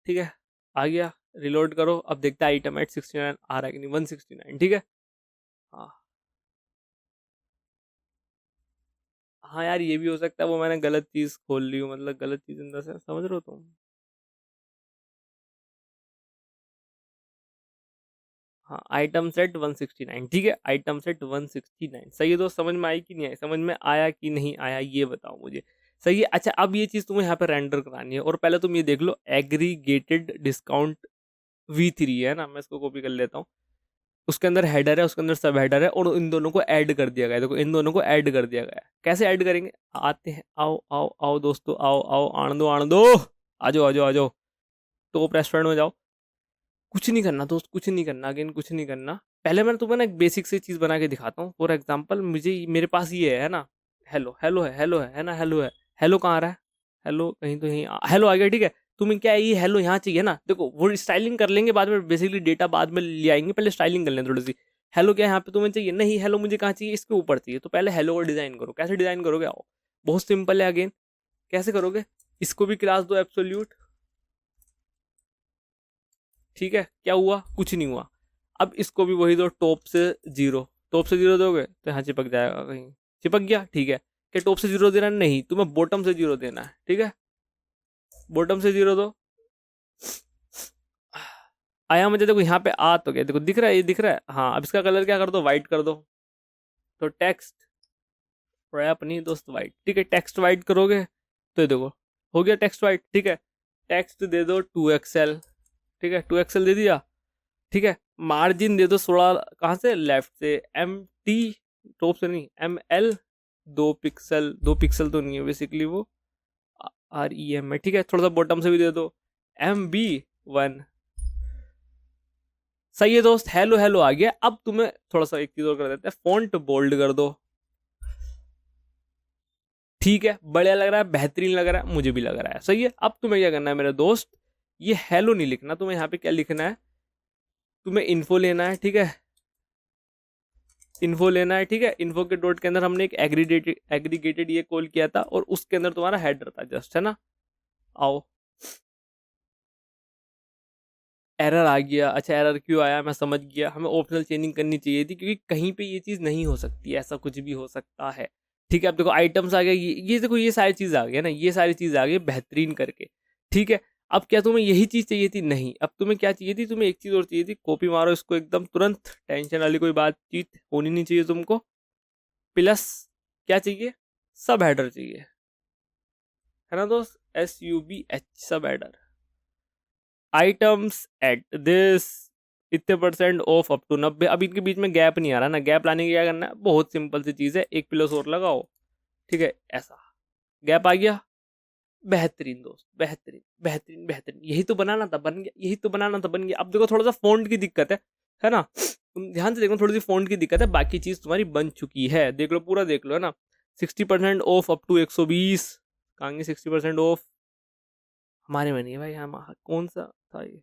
ठीक है, आ गया। रिलोड करो, अब देखते हैं आइटम एट 69 आ रहा है कि नहीं। 169। ठीक है, हाँ हाँ यार, ये भी हो सकता है वो मैंने गलत चीज खोल ली हूँ, मतलब गलत चीज अंदर से, समझ रहे हो तुम? हाँ, आइटम सेट 169। ठीक है, आइटम सेट 169 सही है दोस्त। समझ में आई कि नहीं आई? समझ में आया कि नहीं आया, ये बताओ मुझे। सही है। अच्छा, अब ये चीज तुम्हें यहाँ पे रेंडर करानी है, और पहले तुम ये देख लो, एग्रीगेटेड डिस्काउंट V3, है ना। मैं इसको कॉपी कर लेता हूँ। उसके अंदर हेडर है, उसके अंदर सब हेडर है, और इन दोनों को ऐड कर दिया गया है। देखो, इन दोनों को ऐड कर दिया गया है। कैसे ऐड करेंगे? आते हैं, आओ आओ आओ दोस्तों, आओ आओ, आण दो आण दो, आ जाओ आ जाओ आ जाओ। टॉप रेस्टोरेंट में जाओ। कुछ नहीं करना दोस्त, कुछ नहीं करना, अगेन कुछ नहीं करना। पहले मैं तुम्हें ना एक बेसिक सी चीज बना के दिखाता हूँ। फॉर एग्जाम्पल, मेरे पास ये है ना, हेलो हेलो है ना, हेलो है। हेलो कहाँ आ रहा है? हेलो कहीं तो यहीं हेलो आ गया। ठीक है, तुम्हें क्या है, ये हेलो यहाँ चाहिए ना। देखो, वो स्टाइलिंग कर लेंगे बाद में, बेसिकली डेटा बाद में ले आएंगे, पहले स्टाइलिंग कर लें थोड़ी सी। हेलो क्या यहाँ पे तुम्हें चाहिए? नहीं, हेलो मुझे कहाँ चाहिए? इसके ऊपर चाहिए। तो पहले हेलो को डिजाइन करो। कैसे डिजाइन करोगे? आओ, बहुत सिंपल है। अगेन कैसे करोगे? इसको भी क्लास दो एब्सोल्यूट। ठीक है, क्या हुआ? कुछ नहीं हुआ। अब इसको भी वही दो, टॉप से 0। टॉप से 0 दोगे तो यहाँ चिपक जाएगा कहीं। चिपक गया। ठीक है, क्या टॉप से 0 देना? नहीं, तुम्हें बॉटम से 0 देना है। ठीक है, बॉटम से 0 दो। आया मुझे, देखो यहाँ पे आ तो गया, देखो दिख रहा है, ये दिख रहा है। हाँ, अब इसका कलर क्या कर दो? वाइट कर दो। तो टेक्स्ट रैप नहीं दोस्त, वाइट। ठीक है, टेक्स्ट वाइट करोगे तो ये देखो हो गया टेक्स्ट वाइट। ठीक है, टेक्स्ट दे दो 2XL। ठीक है, 2XL दे दिया। ठीक है, मार्जिन दे दो 16, कहाँ से? लेफ्ट से। MT, टॉप से नहीं, ML 2 पिक्सल। 2 पिक्सल तो नहीं है बेसिकली वो, REM है। ठीक है, थोड़ा सा बॉटम से भी दे दो, MB1। सही है दोस्त, हेलो हेलो आ गया। अब तुम्हें थोड़ा सा एक चीज और कर देते हैं, फॉन्ट बोल्ड कर दो। ठीक है, बढ़िया लग रहा है, बेहतरीन लग रहा है, मुझे भी लग रहा है, सही है। अब तुम्हें क्या करना है मेरे दोस्त, ये हेलो नहीं लिखना, तुम्हें यहाँ पे क्या लिखना है, तुम्हें इन्फो लेना है, ठीक है, इन्फो लेना है, ठीक है। इन्फो के डॉट के अंदर हमने एक एग्रीगेटेड ये कॉल किया था, और उसके अंदर तुम्हारा हेडर था जस्ट, है ना। आओ, एरर आ गया, अच्छा एरर क्यों आया मैं समझ गया, हमें ऑप्शनल चेंजिंग करनी चाहिए थी, क्योंकि कहीं पे ये चीज़ नहीं हो सकती, ऐसा कुछ भी हो सकता है, ठीक है। अब देखो आइटम्स आ गए, ये देखो ये सारी चीज़ आ गई ना, ये सारी चीज़ आ गई बेहतरीन करके, ठीक है। अब क्या तुम्हें यही चीज़ चाहिए थी, नहीं, अब तुम्हें क्या चाहिए थी, तुम्हें एक चीज़ और चाहिए थी, कॉपी मारो इसको एकदम तुरंत, टेंशन वाली कोई बातचीत होनी नहीं चाहिए तुमको, प्लस क्या चाहिए, सब हेडर चाहिए, है ना दोस्त, SUBH सब हेडर, आइटम्स एट दिस इतने परसेंट ऑफ अप टू 90। अब इनके बीच में गैप नहीं आ रहा ना, गैप लाने की क्या करना है, बहुत सिंपल सी चीज़ है, एक प्लस और लगाओ, ठीक है, ऐसा गैप आ गया, बेहतरीन दोस्त, बेहतरीन बेहतरीन बेहतरीन, यही तो बनाना था, बन गया, यही तो बनाना था, बन गया। अब देखो थोड़ा सा फॉन्ट की दिक्कत है ना, तुम ध्यान से देखो, थोड़ी सी फॉन्ट की दिक्कत है, बाकी चीज़ तुम्हारी बन चुकी है, देख लो पूरा देख लो, है ना। 60% ऑफ अप टू 120, कहेंगे 60% ऑफ, हमारे में नहीं है भाई, हम कौन सा था ये,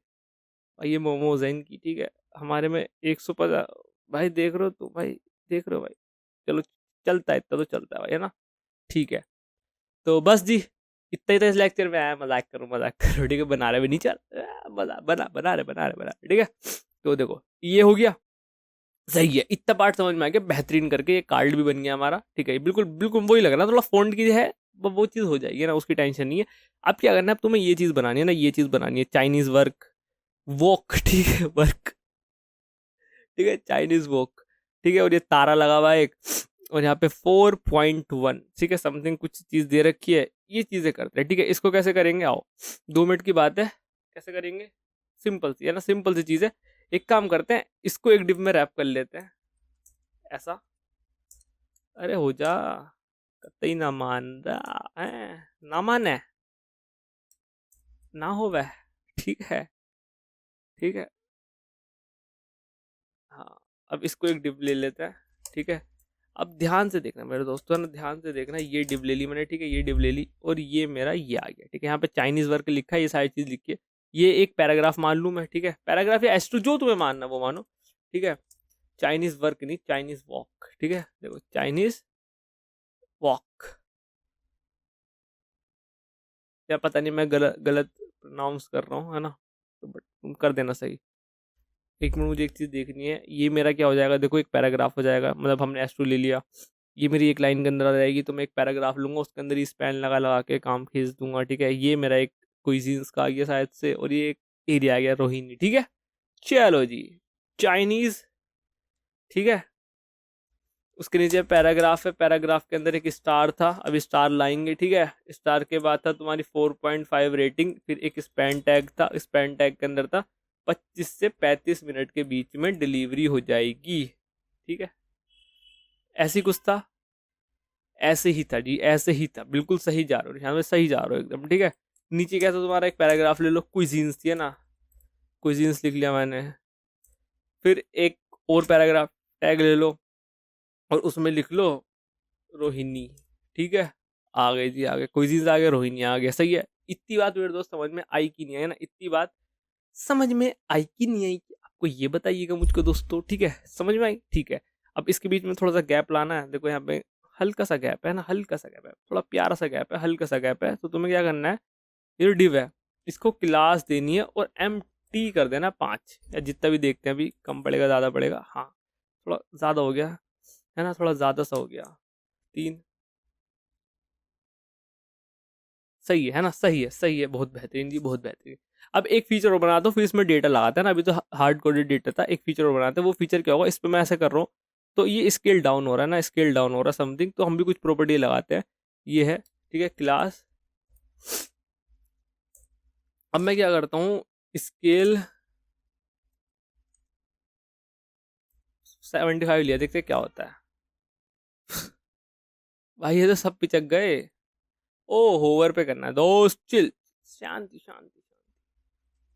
ये मोमोज है इनकी, ठीक है, हमारे में 150, भाई देख रहे हो तो भाई, देख रहे हो भाई, चलो चलता है, इतना तो चलता है भाई, है ना, ठीक है। तो बस जी, इतना ही तो इस लेक्चर में आया, मजाक करो, ठीक है, बना रहे भी नहीं, चल बना बना बना रहे, ठीक है। तो देखो ये हो गया, सही है, इतना पार्ट समझ में आ गया, बेहतरीन करके ये कार्ड भी बन गया हमारा, ठीक है, बिल्कुल बिल्कुल वही लग रहा है, थोड़ा फॉन्ट की है, वो चीज़ हो जाएगी ना, उसकी टेंशन नहीं है। अब क्या करना है, अब तुम्हें ये चीज़ बनानी है ना, ये चीज़ बनानी है, चाइनीज वर्क वॉक, ठीक है, वर्क, ठीक है, चाइनीज वॉक, ठीक है, और ये तारा लगा हुआ है एक, और यहाँ पे 4.1, ठीक है, समथिंग कुछ चीज दे रखी है, ये चीजें करते हैं, ठीक है। इसको कैसे करेंगे, आओ 2 मिनट की बात है, कैसे करेंगे, सिंपल सी है ना, सिंपल सी चीज है। एक काम करते हैं, इसको एक डिप में रैप कर लेते हैं, ऐसा, अरे हो जा, कतई ना मान रहा है, ना माने, ना हो वह, ठीक है, ठीक है, हाँ। अब इसको एक डिप ले लेते हैं, ठीक है। अब ध्यान से देखना मेरे दोस्तों, ना ध्यान से देखना, ये डिव ले ली मैंने, ठीक है, ये डिव ले ली, और ये मेरा ये आ गया, ठीक है, यहाँ पे चाइनीज वर्क लिखा है, ये सारी चीज लिखी है, ये एक पैराग्राफ मान लूँ मैं, ठीक है, पैराग्राफ या एस टू जो तुम्हें मानना वो मानो, ठीक है। चाइनीज वर्क नहीं, चाइनीज वॉक, ठीक है, देखो चाइनीज वॉक, या पता नहीं मैं गलत गलत प्रोनाउंस कर रहा हूँ, है ना, तो बट तुम कर देना सही। एक मिनट, मुझे एक चीज़ देखनी है, ये मेरा क्या हो जाएगा, देखो एक पैराग्राफ हो जाएगा, मतलब हमने एस टू ले लिया, ये मेरी एक लाइन के अंदर आ जाएगी, तो मैं एक पैराग्राफ लूंगा, उसके अंदर ही स्पैन लगा लगा के काम खींच दूंगा, ठीक है। ये मेरा एक क्विजींस का आ गया शायद से, और ये एक एरिया आ गया रोहिणी, ठीक है। चलो जी, चाइनीज, ठीक है, उसके नीचे पैराग्राफ है, पैराग्राफ के अंदर एक स्टार था, अभी स्टार लाएंगे, ठीक है। स्टार के बाद था तुम्हारी 4.5 रेटिंग, फिर एक स्पैन टैग था, स्पैन टैग के अंदर था 25 से 35 मिनट के बीच में डिलीवरी हो जाएगी, ठीक है, ऐसी कुछ था, ऐसे ही था जी, ऐसे ही था, बिल्कुल सही जा रहे हो, यहाँ पे सही जा रहे हो एकदम, ठीक है। नीचे क्या था तुम्हारा, एक पैराग्राफ ले लो, क्विजींस थी, है ना, क्विजींस लिख लिया मैंने, फिर एक और पैराग्राफ टैग ले लो, और उसमें लिख लो रोहिणी, ठीक है। आ गए जी, आ गए क्विजींस, आ गए रोहिणी, आ गया, सही है। इतनी बात मेरे दोस्त समझ में आई कि नहीं आई ना, इतनी बात समझ में आई कि नहीं आई, आपको ये बताइएगा मुझको दोस्तों, ठीक है, समझ में आई, ठीक है। अब इसके बीच में थोड़ा सा गैप लाना है, देखो यहाँ पे हल्का सा गैप है ना, हल्का सा गैप है, थोड़ा प्यारा सा गैप है, हल्का सा गैप है, तो तुम्हें क्या करना है, ये डिव है, इसको क्लास देनी है, और MT कर देना 5, या जितना भी देखते हैं, अभी कम पड़ेगा ज़्यादा पड़ेगा, हाँ थोड़ा ज़्यादा हो गया, है ना, थोड़ा ज़्यादा सा हो गया, 3, सही है ना, सही है, सही है, बहुत बेहतरीन जी, बहुत बेहतरीन। अब एक फीचर और बना दो, फिर इसमें डेटा लगाते हैं ना, अभी तो हार्ड कोडेड डेटा था, एक फीचर और बनाते हैं, वो फीचर क्या होगा, इस पर मैं ऐसा कर रहा हूँ, तो ये स्केल डाउन हो रहा है ना, स्केल डाउन हो रहा है समथिंग, तो हम भी कुछ प्रॉपर्टी लगाते हैं, ये है, ठीक है, क्लास। अब मैं क्या करता हूँ, स्केल 75 लिया, देखते हैं क्या होता है। भाई ये तो सब पिचक गए, ओ होवर पे करना है दोस्त, चिल, शांति शांति शांति,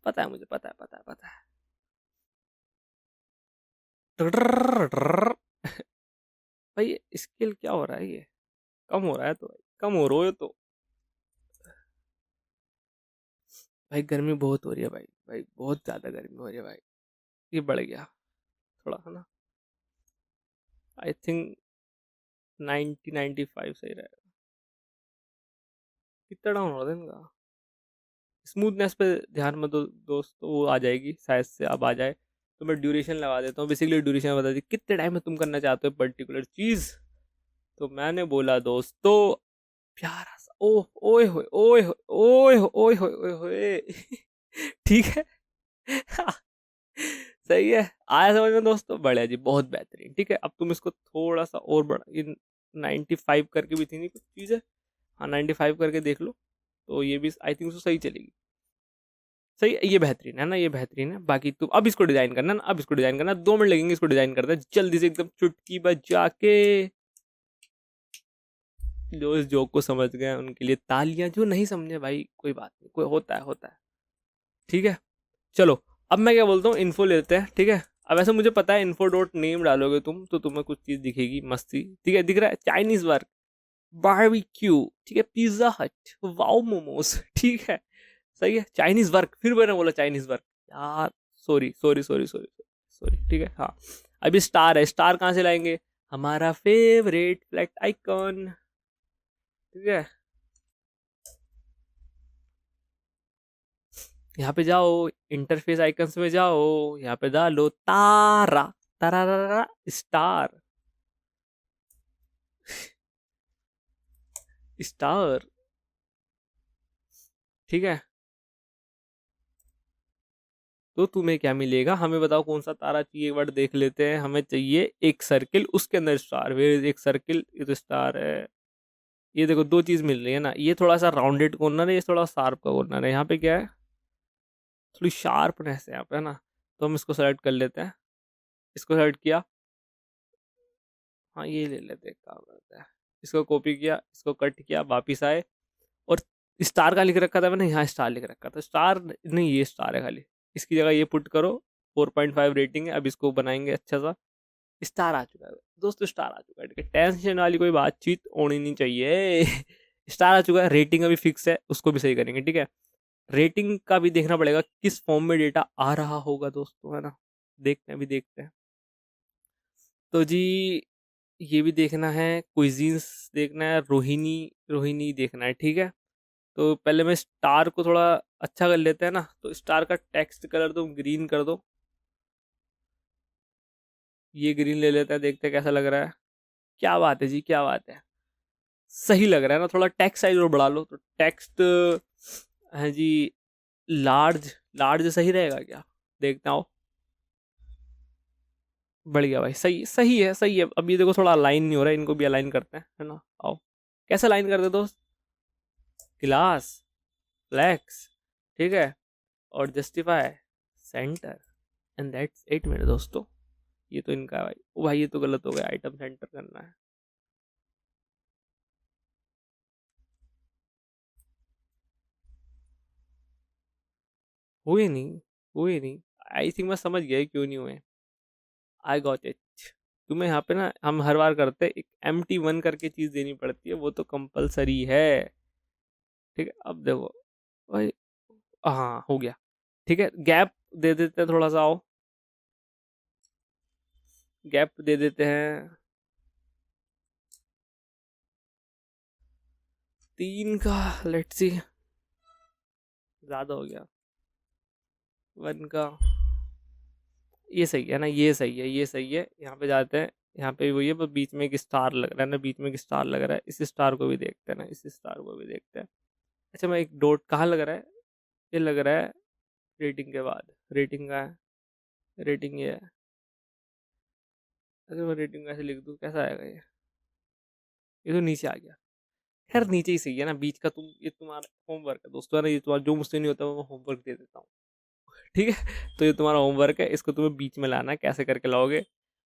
पता है मुझे, पता है, पता है, पता है। भाई स्केल क्या हो रहा है, ये कम हो रहा है तो भाई, कम हो रहा है तो। भाई गर्मी बहुत हो रही है भाई, भाई बहुत ज़्यादा गर्मी हो रही है भाई। ये बढ़ गया थोड़ा, है ना। आई थिंक 90-95 सही रहेगा। कितना डाउन हो रहा है इनका। स्मूथनेस पे ध्यान मत दो दोस्त, तो वो आ जाएगी शायद से, अब आ जाए। तो मैं ड्यूरेशन लगा देता हूँ। बेसिकली ड्यूरेशन बता दी कितने टाइम में तुम करना चाहते हो पर्टिकुलर चीज़। तो मैंने बोला दोस्तों प्यारा सा, ओह ओए होए ओए होए ओए होए ओए होए ओए होए। ठीक है। सही है, आया समझ में दोस्तों, बढ़िया जी, बहुत बेहतरीन। ठीक है, अब तुम इसको थोड़ा सा और बढ़ा, ये 95 करके भी थी नहीं कुछ चीज़ है। हाँ 95 करके देख लो, तो ये भी आई थिंक सही चलेगी। सही है, ये बेहतरीन है ना, ये बेहतरीन है। बाकी तुम अब इसको डिजाइन करना ना, अब इसको डिजाइन करना, 2 मिनट लगेंगे इसको डिजाइन करते हैं जल्दी से एकदम चुटकी बजा के। जो इस जोक को समझ गए उनके लिए तालियां, जो नहीं समझे भाई कोई बात नहीं, कोई होता है होता है। ठीक है, चलो अब मैं क्या बोलता हूँ, इन्फो लेते हैं। ठीक है, अब ऐसे मुझे पता है इन्फो डॉट नेम डालोगे तुम तो तुम्हें कुछ चीज़ दिखेगी मस्ती। ठीक है, दिख रहा है चाइनीज वर्क, बारबेक्यू, ठीक है, पिज्जा हट, वाओ मोमोज। ठीक है, सही है, चाइनीज वर्क, फिर मैंने बोला चाइनीज वर्क यार। Sorry sorry sorry sorry sorry. ठीक है, हाँ। अभी स्टार है, स्टार कहाँ से लाएंगे, हमारा फेवरेट फ्लैग आइकॉन। ठीक है, यहाँ पे जाओ, इंटरफेस आइकन्स में जाओ, यहाँ पे डालो तारा, तारा स्टार, स्टार। ठीक है, तो तुम्हें क्या मिलेगा हमें बताओ, कौन सा तारा चाहिए, एक बार देख लेते हैं। हमें चाहिए एक सर्किल, उसके अंदर स्टार, वे एक सर्किल, ये तो स्टार है। ये देखो दो चीज मिल रही है ना, ये थोड़ा सा राउंडेड कॉर्नर है, ये थोड़ा शार्प का कॉर्नर है। यहाँ पे क्या है, थोड़ी शार्पनेस है यहाँ पे, है ना। तो हम इसको सेलेक्ट कर लेते हैं, इसको सेलेक्ट किया। हाँ ये ले लेते हैं, काम करता है। इसको कॉपी किया, इसको कट किया, वापिस आए, और स्टार का लिख रखा था मैंने, यहाँ स्टार लिख रखा था, स्टार नहीं ये स्टार है खाली। इसकी जगह ये पुट करो, 4.5 रेटिंग है। अब इसको बनाएंगे अच्छा सा, स्टार आ चुका है दोस्तों, स्टार आ चुका है। ठीक है, टेंशन वाली कोई बातचीत होनी नहीं चाहिए। स्टार आ चुका है, रेटिंग अभी फिक्स है, उसको भी सही करेंगे। ठीक है, रेटिंग का भी देखना पड़ेगा किस फॉर्म में डेटा आ रहा होगा दोस्तों, है ना। देखते हैं, अभी देखते हैं। तो जी ये भी देखना है, क्विजींस देखना है, रोहिणी रोहिणी देखना है। ठीक है, तो पहले मैं स्टार को थोड़ा अच्छा कर लेते हैं ना, तो स्टार का टेक्स्ट कलर तुम ग्रीन कर दो। ये ग्रीन ले लेते हैं, देखते हैं कैसा लग रहा है। क्या बात है जी, क्या बात है, सही लग रहा है ना। थोड़ा टेक्स्ट साइज और बढ़ा लो, तो टेक्स्ट है जी लार्ज, लार्ज सही रहेगा क्या, देखता हूँ। बढ़ गया भाई, सही सही है, सही है। अब ये देखो थोड़ा अलाइन नहीं हो रहा है, इनको भी अलाइन करते हैं, है ना। आओ, कैसे अलाइन करते दोस्त, क्लास, फ्लैक्स, ठीक है, और justify, centre, and that's it मेरे दोस्तों। ये तो इनका भाई, ओ भाई ये तो गलत हो गया, आइटम सेंटर करना है। हुए नहीं, हुए नहीं। आई थिंक मैं समझ गया क्यों नहीं हुए। I got it. तुम्हें यहाँ पे ना हम हर बार करते हैं, एक MT1 करके चीज देनी पड़ती है, वो तो कंपलसरी है। ठीक है, अब देखो भाई, हाँ हो गया। ठीक है, गैप दे देते हैं थोड़ा सा, आओ गैप दे देते हैं 3 का, लेट्स सी, ज्यादा हो गया 1 का। ये सही है ना, ये सही है, ये सही है। यहाँ पे जाते हैं, यहाँ पे वही है, बस बीच में एक स्टार लग रहा है ना, बीच में एक स्टार लग रहा है। इस स्टार को भी देखते हैं ना, इस स्टार को भी देखते हैं। अच्छा मैं एक डॉट कहाँ लग रहा है, ये लग रहा है रेटिंग के बाद, रेटिंग का है, रेटिंग ये है। अगर मैं रेटिंग कैसे लिख दूँ, कैसा आएगा ये तो नीचे आ गया। खैर नीचे ही सही है ना, बीच का तुम, ये तुम्हारा होमवर्क है दोस्तों, है ना। ये तुम्हारा जो मुझसे नहीं होता वो मैं होमवर्क दे देता हूँ। ठीक है, तो ये तुम्हारा होमवर्क है, इसको तुम्हें बीच में लाना है। कैसे करके लाओगे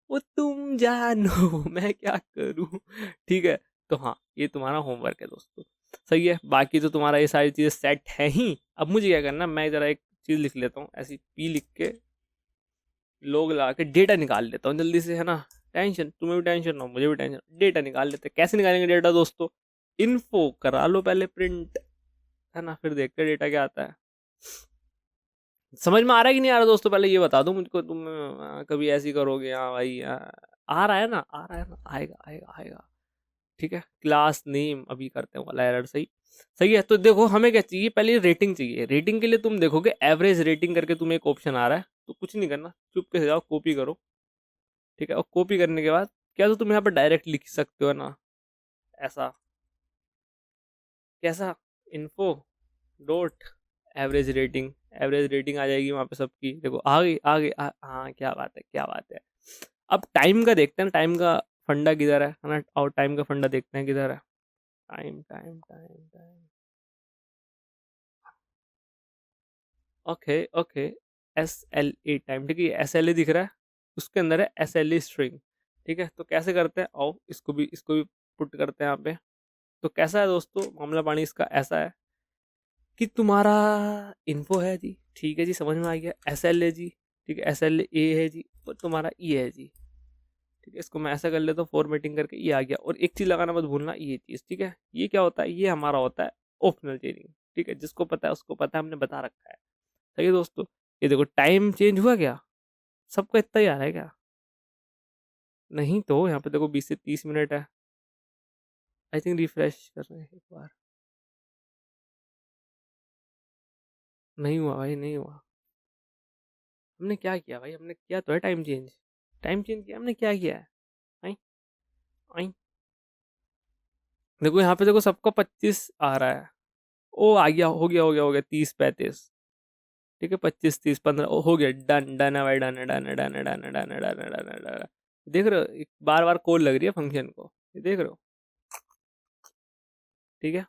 वो तुम जानो, मैं क्या करूँ। ठीक है, तो हाँ ये तुम्हारा होमवर्क है दोस्तों। सही है, बाकी तो तुम्हारा ये सारी चीज़ें सेट है ही। अब मुझे क्या करना, मैं ज़रा एक चीज़ लिख लेता हूँ, ऐसी पी लिख के लोग लगा के डेटा निकाल लेता हूँ जल्दी से, है ना। टेंशन, तुम्हें भी टेंशन ना हो, मुझे भी टेंशन। डेटा निकाल लेते हैं, कैसे निकालेंगे डेटा दोस्तों, इन्फो करा लो पहले प्रिंट, है ना, फिर देखते डेटा क्या आता है। समझ में आ रहा है कि नहीं आ रहा दोस्तों, पहले ये बता दो मुझको, तुम कभी ऐसी करोगे? हाँ भाई, आ रहा है ना, आ रहा है ना, आएगा आएगा आएगा। ठीक है, क्लास नेम अभी करते हैं वाला एरर, सही सही है। तो देखो हमें क्या चाहिए, पहले रेटिंग चाहिए। रेटिंग के लिए तुम देखोगे एवरेज रेटिंग करके तुम्हें एक ऑप्शन आ रहा है, तो कुछ नहीं करना, चुप के जाओ, कॉपी करो। ठीक है, और कॉपी करने के बाद क्या, तो तुम यहाँ पर डायरेक्ट लिख सकते हो ना, ऐसा, कैसा, info dot average rating. Average rating आ जाएगी वहां पे सबकी, देखो आ गई आ गई, हाँ क्या बात है क्या बात है। अब टाइम का देखते हैं, टाइम का फंडा किधर है ना, और टाइम का फंडा देखते हैं किधर है। Time time time time, okay okay, SLA time, ठीक है, SLA दिख रहा है, उसके अंदर है SLA स्ट्रिंग। ठीक है, तो कैसे करते हैं, आओ इसको भी पुट करते हैं यहाँ पे। तो कैसा है दोस्तों मामला पानी इसका, ऐसा है कि तुम्हारा इन्फो है जी, ठीक है जी, समझ में आ गया, SLA जी, ठीक है, SLA है जी, और तुम्हारा ये है जी। ठीक है, इसको मैं ऐसा कर लेता हूँ फॉर्मेटिंग करके, ये आ गया। और एक चीज लगाना मत भूलना, ये चीज, ठीक है, ये क्या होता है, ये हमारा होता है ऑप्शनल चेंजिंग। ठीक है, जिसको पता है उसको पता है, हमने बता रखा है। सही है दोस्तों, ये देखो टाइम चेंज हुआ क्या, सबको इतना ही आ रहा है क्या? नहीं तो यहाँ पे देखो 20 से 30 मिनट है। आई थिंक रिफ्रेश कर रहे हैं एक बार, नहीं हुआ भाई, नहीं हुआ। हमने क्या किया भाई, हमने किया तो है टाइम चेंज, टाइम चेंज किया हमने, क्या किया है? आई आई, देखो यहाँ पे देखो सबका 25 आ रहा है। ओ आ गया, हो गया हो गया हो गया, 30 35। ठीक है, 25 30 15 हो गया, डन डन है भाई, डन है डन है डन है डन है डन है डन है डन है डन है। देख रहे हो बार बार कॉल लग रही है फंक्शन को, ये देख रहे हो? ठीक है,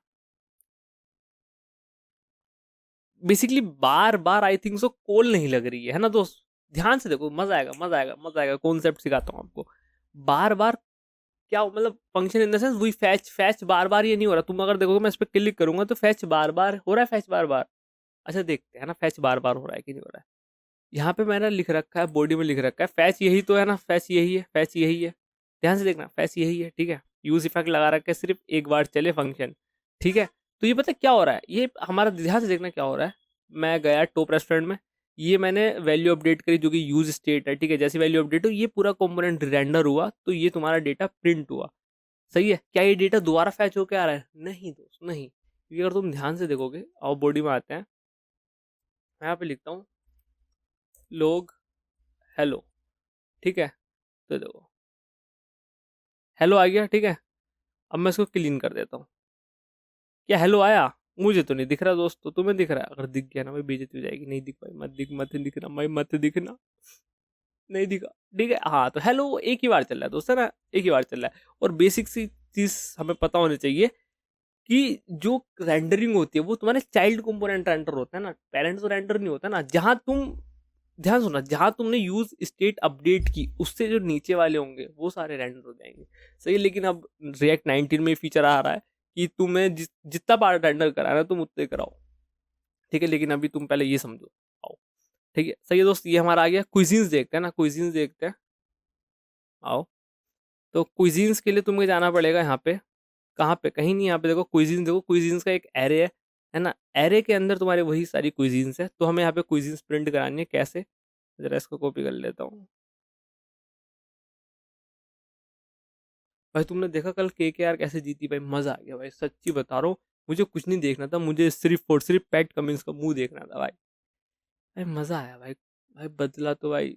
basically bar bar I think so call नहीं लग रही है ना दोस्त। ध्यान से देखो, मजा आएगा मजा आएगा मजा आएगा, कॉन्सेप्ट सिखाता हूँ आपको। बार बार क्या मतलब, फंक्शन इन द सेंस वही फैच फैच बार बार ये नहीं हो रहा। तुम अगर देखोगे मैं इस पर क्लिक करूंगा तो फैच बार बार हो रहा है, फैच बार बार। अच्छा देखते हैं ना फैच बार बार हो रहा है कि नहीं हो रहा है। यहाँ पे मैंने लिख रखा है, बॉडी में लिख रखा है फैच, यही तो है ना, फैच यही है, फैच यही है। ध्यान से देखना, फैच यही है। ठीक है, यूज इफेक्ट लगा रखा है, सिर्फ एक बार चले फंक्शन। ठीक है, तो ये पता है क्या हो रहा है, ये हमारा ध्यान से देखना क्या हो रहा है। मैं गया टॉप रेस्टोरेंट में, ये मैंने वैल्यू अपडेट करी जो कि यूज स्टेट है। ठीक है, जैसे वैल्यू अपडेट हो, ये पूरा कंपोनेंट रेंडर हुआ, तो ये तुम्हारा डेटा प्रिंट हुआ। सही है, क्या ये डेटा दोबारा फैच होके आ रहा है? नहीं दोस्त नहीं, क्योंकि अगर तुम ध्यान से देखोगे, और बॉडी में आते हैं, मैं यहाँ पे लिखता हूँ लोग हेलो। ठीक है, तो देखो हेलो आ गया। ठीक है, अब मैं इसको क्लीन कर देता हूँ। क्या हेलो आया? मुझे तो नहीं दिख रहा दोस्त, तो तुम्हें दिख रहा है? अगर दिख गया ना भाई बेइज्जती हो जाएगी। नहीं दिख भाई, मत दिख, मत दिखना भाई, मत दिखना। नहीं दिखा, ठीक है, हाँ तो हेलो एक ही बार चल रहा है दोस्त, है ना, एक ही बार चल रहा है। और बेसिक सी चीज हमें पता होनी चाहिए कि जो रेंडरिंग होती है वो तुम्हारे चाइल्ड कंपोनेंट रेंडर होता है ना, पेरेंट्स रेंडर नहीं होता ना। जहां तुम, ध्यान सुनना, जहां तुमने यूज स्टेट अपडेट की उससे जो नीचे वाले होंगे वो सारे रेंडर हो जाएंगे। सही है, लेकिन अब रिएक्ट 19 में फीचर आ रहा है कि तुम्हें जितना बार रेंडर कराना है तुम उतने कराओ। ठीक है, लेकिन अभी तुम पहले ये समझो, आओ। ठीक है, सही है दोस्त, ये हमारा आ गया। क्विजीन्स देखते हैं ना, क्विजीन्स देखते हैं, आओ। तो क्विजीन्स के लिए तुम्हें जाना पड़ेगा यहाँ पे, कहाँ पे, कहीं नहीं, यहाँ पे देखो क्विजीन्स, देखो क्विजीन्स का एक एरे है ना, एरे के अंदर तुम्हारे वही सारी क्विजीन्स है। तो हमें यहाँ पे क्विजीन्स प्रिंट करानी है, कैसे, जरा इसको कॉपी कर लेता हूँ। भाई तुमने देखा कल KKR कैसे जीती भाई, मजा आ गया भाई, सच्ची बता रहा हूँ। मुझे कुछ नहीं देखना था, मुझे सिर्फ और सिर्फ पैट कमिंस का मुंह देखना था भाई। भाई मजा आया भाई, भाई बदला तो भाई,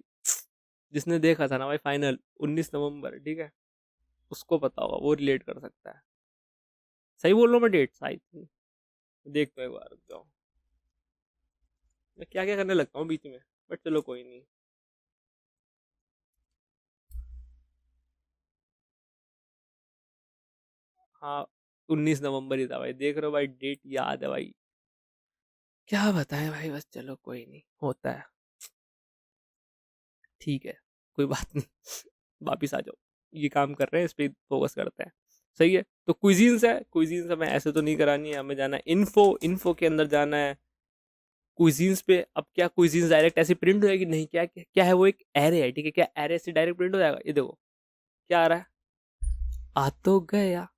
जिसने देखा था ना भाई फाइनल 19 नवंबर, ठीक है, उसको पता होगा, वो रिलेट कर सकता है। सही बोल रहा हूँ मैं, डेट आई थी, देख तो एक बार, रुक जाओ, मैं क्या क्या करने लगता हूँ बीच में, बट चलो कोई नहीं। हाँ, 19 नवंबर ही था भाई, देख रहे हो भाई, डेट याद है भाई। क्या बताएं भाई, बस चलो कोई नहीं, होता है, ठीक है, कोई बात नहीं। वापिस आ जाओ, ये काम कर रहे हैं, इस पे फोकस करते हैं। सही है, तो क्विजीन्स है, क्विजीन्स हमें ऐसे तो नहीं करानी है, हमें जाना है इन्फो, इन्फो के अंदर जाना है क्विजीन्स पे। अब क्या क्विजीन्स डायरेक्ट ऐसे प्रिंट हो जाएगी? नहीं, क्या क्या, क्या है, वो एक एरे है। ठीक है, क्या एरे से डायरेक्ट प्रिंट हो जाएगा? ये देखो क्या आ रहा है, आ तो गया,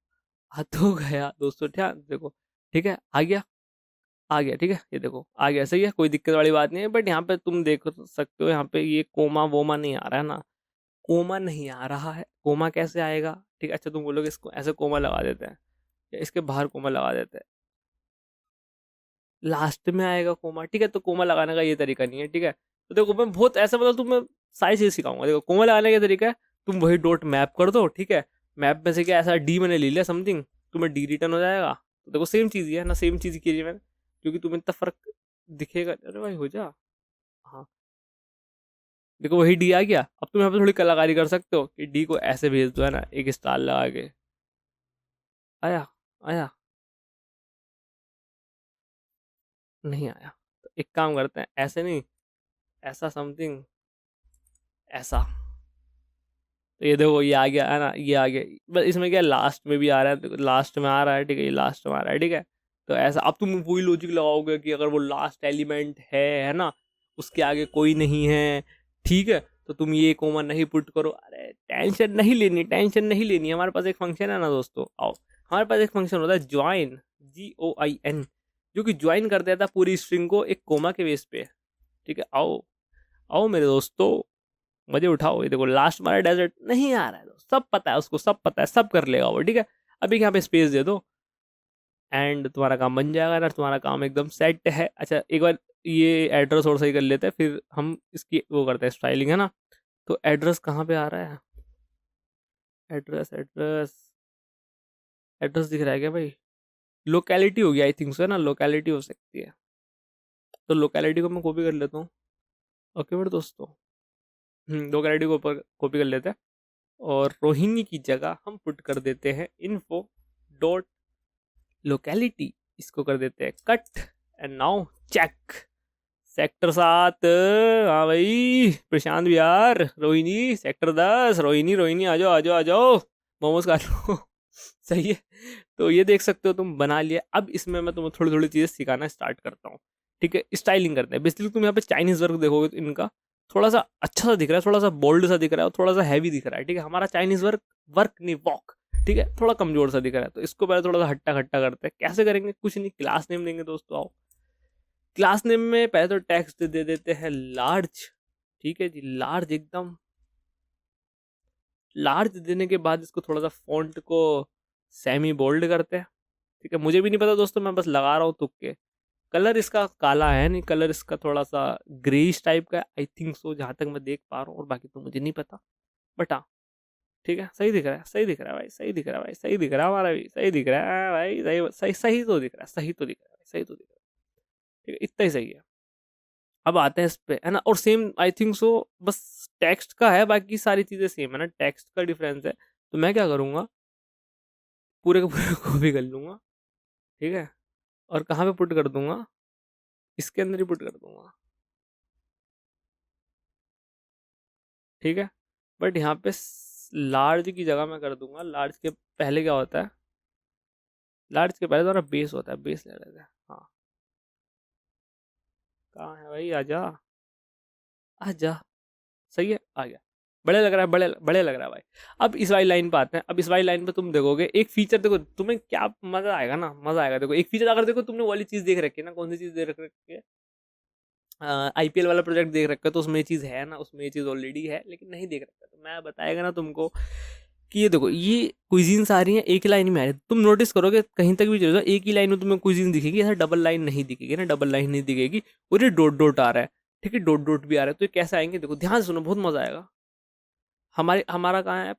आ तो गया दोस्तों, क्या देखो, ठीक है, आ गया, आ गया, ठीक है, ये देखो आ गया, सही है, कोई दिक्कत वाली बात नहीं है। बट यहाँ पे तुम देख सकते हो, यहाँ पे ये कोमा वोमा नहीं आ रहा है ना, कोमा नहीं आ रहा है, कोमा कैसे आएगा? ठीक है, अच्छा तुम बोलोगे इसको ऐसे कोमा लगा देते हैं, या इसके बाहर कोमा लगा देते हैं, लास्ट में आएगा कोमा, ठीक है, तो कोमा लगाने का ये तरीका नहीं है, ठीक है। तो देखो मैं बहुत ऐसा, मतलब तुम्हें सारी चीज़ सिखाऊंगा। देखो कोमा लगाने का तरीका है, तुम वही डॉट मैप कर दो, ठीक है, मैप में से क्या ऐसा डी मैंने ले लिया समथिंग, तुम्हें डी रिटर्न हो जाएगा। तो देखो सेम चीज़ ही है ना, सेम चीज़ की है मैंने, क्योंकि तुम्हें इतना फर्क दिखेगा, अरे भाई हो जा, हाँ, देखो वही डी आ गया। अब तुम यहाँ पे थोड़ी कलाकारी कर सकते हो कि डी को ऐसे भेज दो, है ना, एक स्टार लगा के, आया, आया, नहीं आया, तो एक काम करते हैं, ऐसे नहीं, ऐसा समथिंग, ऐसा, तो ये देखो ये आ गया, है ना, ये आ गया। बस इसमें क्या लास्ट में भी आ रहा है, तो लास्ट में आ रहा है, ठीक है, ये लास्ट में आ रहा है, ठीक है। तो ऐसा अब तुम वही लॉजिक लगाओगे कि अगर वो लास्ट एलिमेंट है ना, उसके आगे कोई नहीं है, ठीक है, तो तुम ये कोमा नहीं पुट करो। अरे टेंशन नहीं लेनी, टेंशन नहीं लेनी, हमारे पास एक फंक्शन है ना दोस्तों, आओ, हमारे पास एक फंक्शन होता है ज्वाइन, JOIN, जो कि ज्वाइन कर देता है पूरी स्ट्रिंग को एक कोमा के बेस पे, ठीक है। आओ, आओ मेरे दोस्तों, मजे उठाओ। ये देखो लास्ट हमारा डेजर्ट नहीं आ रहा है, सब पता है उसको, सब पता है, सब कर लेगा वो, ठीक है। अभी यहाँ पे स्पेस दे दो, एंड तुम्हारा काम बन जाएगा ना, तुम्हारा काम एकदम सेट है। अच्छा एक बार ये एड्रेस और सही कर लेते हैं, फिर हम इसकी वो करते हैं स्टाइलिंग, है ना। तो एड्रेस कहाँ पे आ रहा है, एड्रेस, एड्रेस, एड्रेस दिख रहा है क्या भाई? लोकेलिटी होगी आई थिंक सो, है ना, लोकेलिटी हो सकती है, तो लोकेलिटी को मैं कॉपी कर लेता हूँ। ओके मेरे दोस्तों, लोकेलिटी को ऊपर कॉपी कर लेते हैं, और रोहिणी की जगह हम पुट कर देते हैं इन्फो डॉट लोकेलिटी, इसको कर देते हैं cut, and now check, sector 7, हाँ भाई प्रशांत विहार, रोहिणी सेक्टर 10, रोहिणी, रोहिणी आ जाओ, आ जाओ, आ जाओ, मोमोज खा लो। सही है, तो ये देख सकते हो तुम बना लिया। अब इसमें मैं तुम्हें थोड़ी थोड़ी चीज़ें सिखाना स्टार्ट करता हूँ, ठीक है। स्टाइलिंग करते हैं, बेसिकली तुम यहाँ पे चाइनीज वर्क देखोगे तो इनका थोड़ा सा अच्छा सा दिख रहा है, थोड़ा सा बोल्ड सा दिख रहा है, और थोड़ा सा हैवी दिख रहा है, ठीक है। हमारा चाइनीज वर्क, वर्क नहीं वॉक, ठीक है, थोड़ा कमजोर सा दिख रहा है, तो इसको पहले थोड़ा सा हट्टा खट्टा करते हैं। कैसे करेंगे? कुछ नहीं, क्लास नेम देंगे दोस्तों, आओ। क्लास नेम में पहले तो टेक्स्ट दे देते हैं लार्ज, ठीक है जी, लार्ज, एकदम लार्ज देने के बाद इसको थोड़ा सा फॉन्ट को सेमी बोल्ड करते हैं, ठीक है। मुझे भी नहीं पता दोस्तों, मैं बस लगा रहा हूँ तुक्के। कलर इसका काला है नहीं, कलर इसका थोड़ा सा ग्रेइश टाइप का है आई थिंक सो, जहाँ तक मैं देख पा रहा हूँ, और बाकी तो मुझे नहीं पता, बट हाँ ठीक है, सही दिख रहा है, सही दिख रहा है भाई, सही दिख रहा है भाई, सही दिख रहा है, हमारा भी सही दिख रहा है भाई, सही सही सही तो दिख रहा है, सही तो दिख रहा है, सही तो दिख रहा है, ठीक है, इतना ही सही है। अब आते हैं इस पे, है ना, और सेम आई थिंक सो, बस टेक्स्ट का है, बाकी सारी चीज़ें सेम है ना, टेक्स्ट का डिफरेंस है। तो मैं क्या करूँगा, पूरे का पूरे कॉपी कर लूँगा, ठीक है, और कहाँ पे पुट कर दूंगा, इसके अंदर ही पुट कर दूंगा, ठीक है। बट यहाँ पे लार्ज की जगह मैं कर दूंगा, लार्ज के पहले क्या होता है, लार्ज के पहले तो हमारा बेस होता है, बेस ले लेते हैं, हाँ, कहाँ है भाई, आजा, आजा, सही है, आ गया, बड़े लग रहा है, बड़े बड़े लग रहा है भाई। अब इस वाली लाइन पे आते हैं। अब इस वाली लाइन पे तुम देखोगे एक फीचर, देखो तुम्हें क्या मजा आएगा ना, मजा आएगा। देखो एक फीचर, अगर देखो तुमने वाली चीज देख रखी है ना, कौन सी चीज देख रखी है, IPL वाला प्रोजेक्ट देख रखा है, तो उसमें ये चीज़ है ना, उसमें ये चीज़ ऑलरेडी है, लेकिन नहीं देख रखा, तो मैं बताएगा ना तुमको कि ये देखो ये क्विजीन्स आ रही हैं एक ही लाइन में आ रही है। तुम नोटिस करोगे कहीं तक भी चलो एक ही लाइन में तुम्हें क्विजीन दिखेगी, ऐसा डबल लाइन नहीं दिखेगी ना, डबल लाइन नहीं दिखेगी, और ये डॉट डॉट आ रहा है, ठीक है, डॉट डॉट भी आ रहा है। तो ये कैसे आएंगे, देखो ध्यान से सुनो, बहुत मजा आएगा। हमारे हमारा कहाँ है,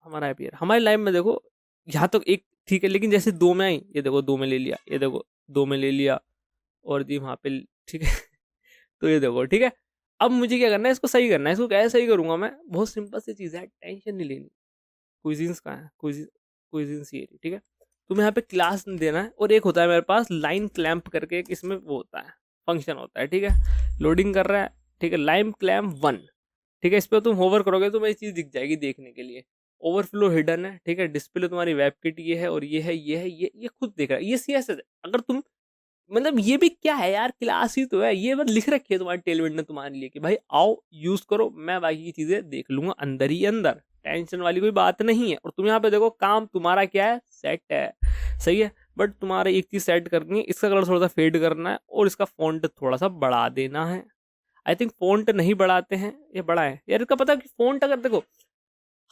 हमारा IPL हमारी लाइन में देखो, यहाँ तक एक ठीक है, लेकिन जैसे दो में आई, ये देखो दो में ले लिया, ये देखो दो में ले लिया, और जी वहाँ पे, ठीक है। तो ये देखो, ठीक है। अब मुझे क्या करना है, इसको सही करना है। इसको कैसे सही करूंगा मैं, बहुत सिंपल सी चीज़ है, टेंशन नहीं लेनी। क्विजीन्स कहाँ है, क्विजीन्स ये, ठीक है। तुम्हें यहाँ पे क्लास देना है, और एक होता है मेरे पास लाइन क्लैंप करके, एक इसमें वो होता है, फंक्शन होता है, ठीक है। लोडिंग कर रहा है, ठीक है, लाइन क्लैंप 1, ठीक है। इस पर तुम होवर करोगे तो मेरी चीज़ दिख जाएगी देखने के लिए। ओवरफ्लो हिडन है, ठीक है। डिस्प्ले तुम्हारी वेब किट ये है, और ये है, ये है, ये खुद देख रहा है, ये CSS है। अगर तुम, मतलब ये भी क्या है यार, क्लास ही तो है, ये बस लिख रखी है तुम्हारी टेलविंड ने तुम्हारे लिए कि भाई आओ यूज करो, मैं बाकी की चीजें देख लूंगा अंदर ही अंदर, टेंशन वाली कोई बात नहीं है। और तुम यहाँ पे देखो काम तुम्हारा क्या है, सेट है, सही है। बट तुम्हारा एक चीज सेट करनी है, इसका कलर थोड़ा सा फेड करना है और इसका फॉन्ट थोड़ा सा बढ़ा देना है। आई थिंक फॉन्ट नहीं बढ़ाते हैं, ये बड़ा है यार। इसका पता है कि फॉन्ट अगर देखो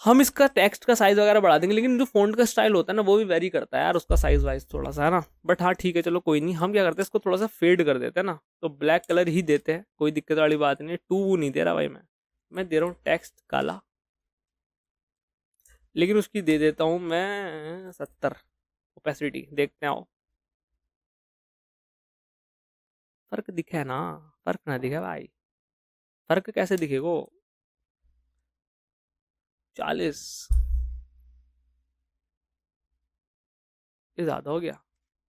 हम इसका टेक्स्ट का साइज वगैरह बढ़ा देंगे, लेकिन जो फॉन्ट का स्टाइल होता है ना वो भी वेरी करता है यार उसका साइज वाइज थोड़ा सा, है ना। बट हाँ ठीक है, चलो कोई नहीं, हम क्या करते हैं इसको थोड़ा सा फेड कर देते हैं ना, तो ब्लैक कलर ही देते हैं, कोई दिक्कत वाली बात नहीं है। टू नहीं दे रहा भाई मैं दे रहा हूँ टेक्स्ट काला, लेकिन उसकी दे देता हूँ मैं 70 ओपेसिटी। देखते हैं, आओ फर्क दिखे ना, फर्क ना दिखे भाई, फर्क कैसे दिखेगो। 40, ये ज्यादा हो गया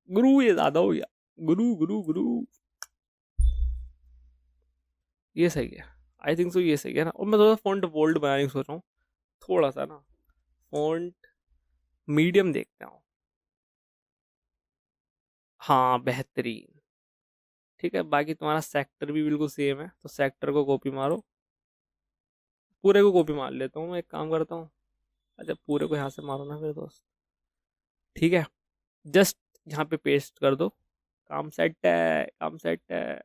गुरु, ये ज्यादा हो गया गुरु गुरु गुरु। ये सही है, आई थिंक सो ये सही है ना। और मैं थोड़ा फॉन्ट बोल्ड बनाने की सोच रहा हूँ, थोड़ा सा ना फॉन्ट मीडियम देखते हैं। हाँ बेहतरीन, ठीक है। बाकी तुम्हारा सेक्टर भी बिल्कुल सेम है, तो सेक्टर को कॉपी मारो, पूरे को कॉपी मार लेता हूँ मैं, एक काम करता हूँ। अच्छा पूरे को यहाँ से मारो ना फिर दोस्त, ठीक है। जस्ट यहाँ पे पेस्ट कर दो, काम सेट है, काम सेट है,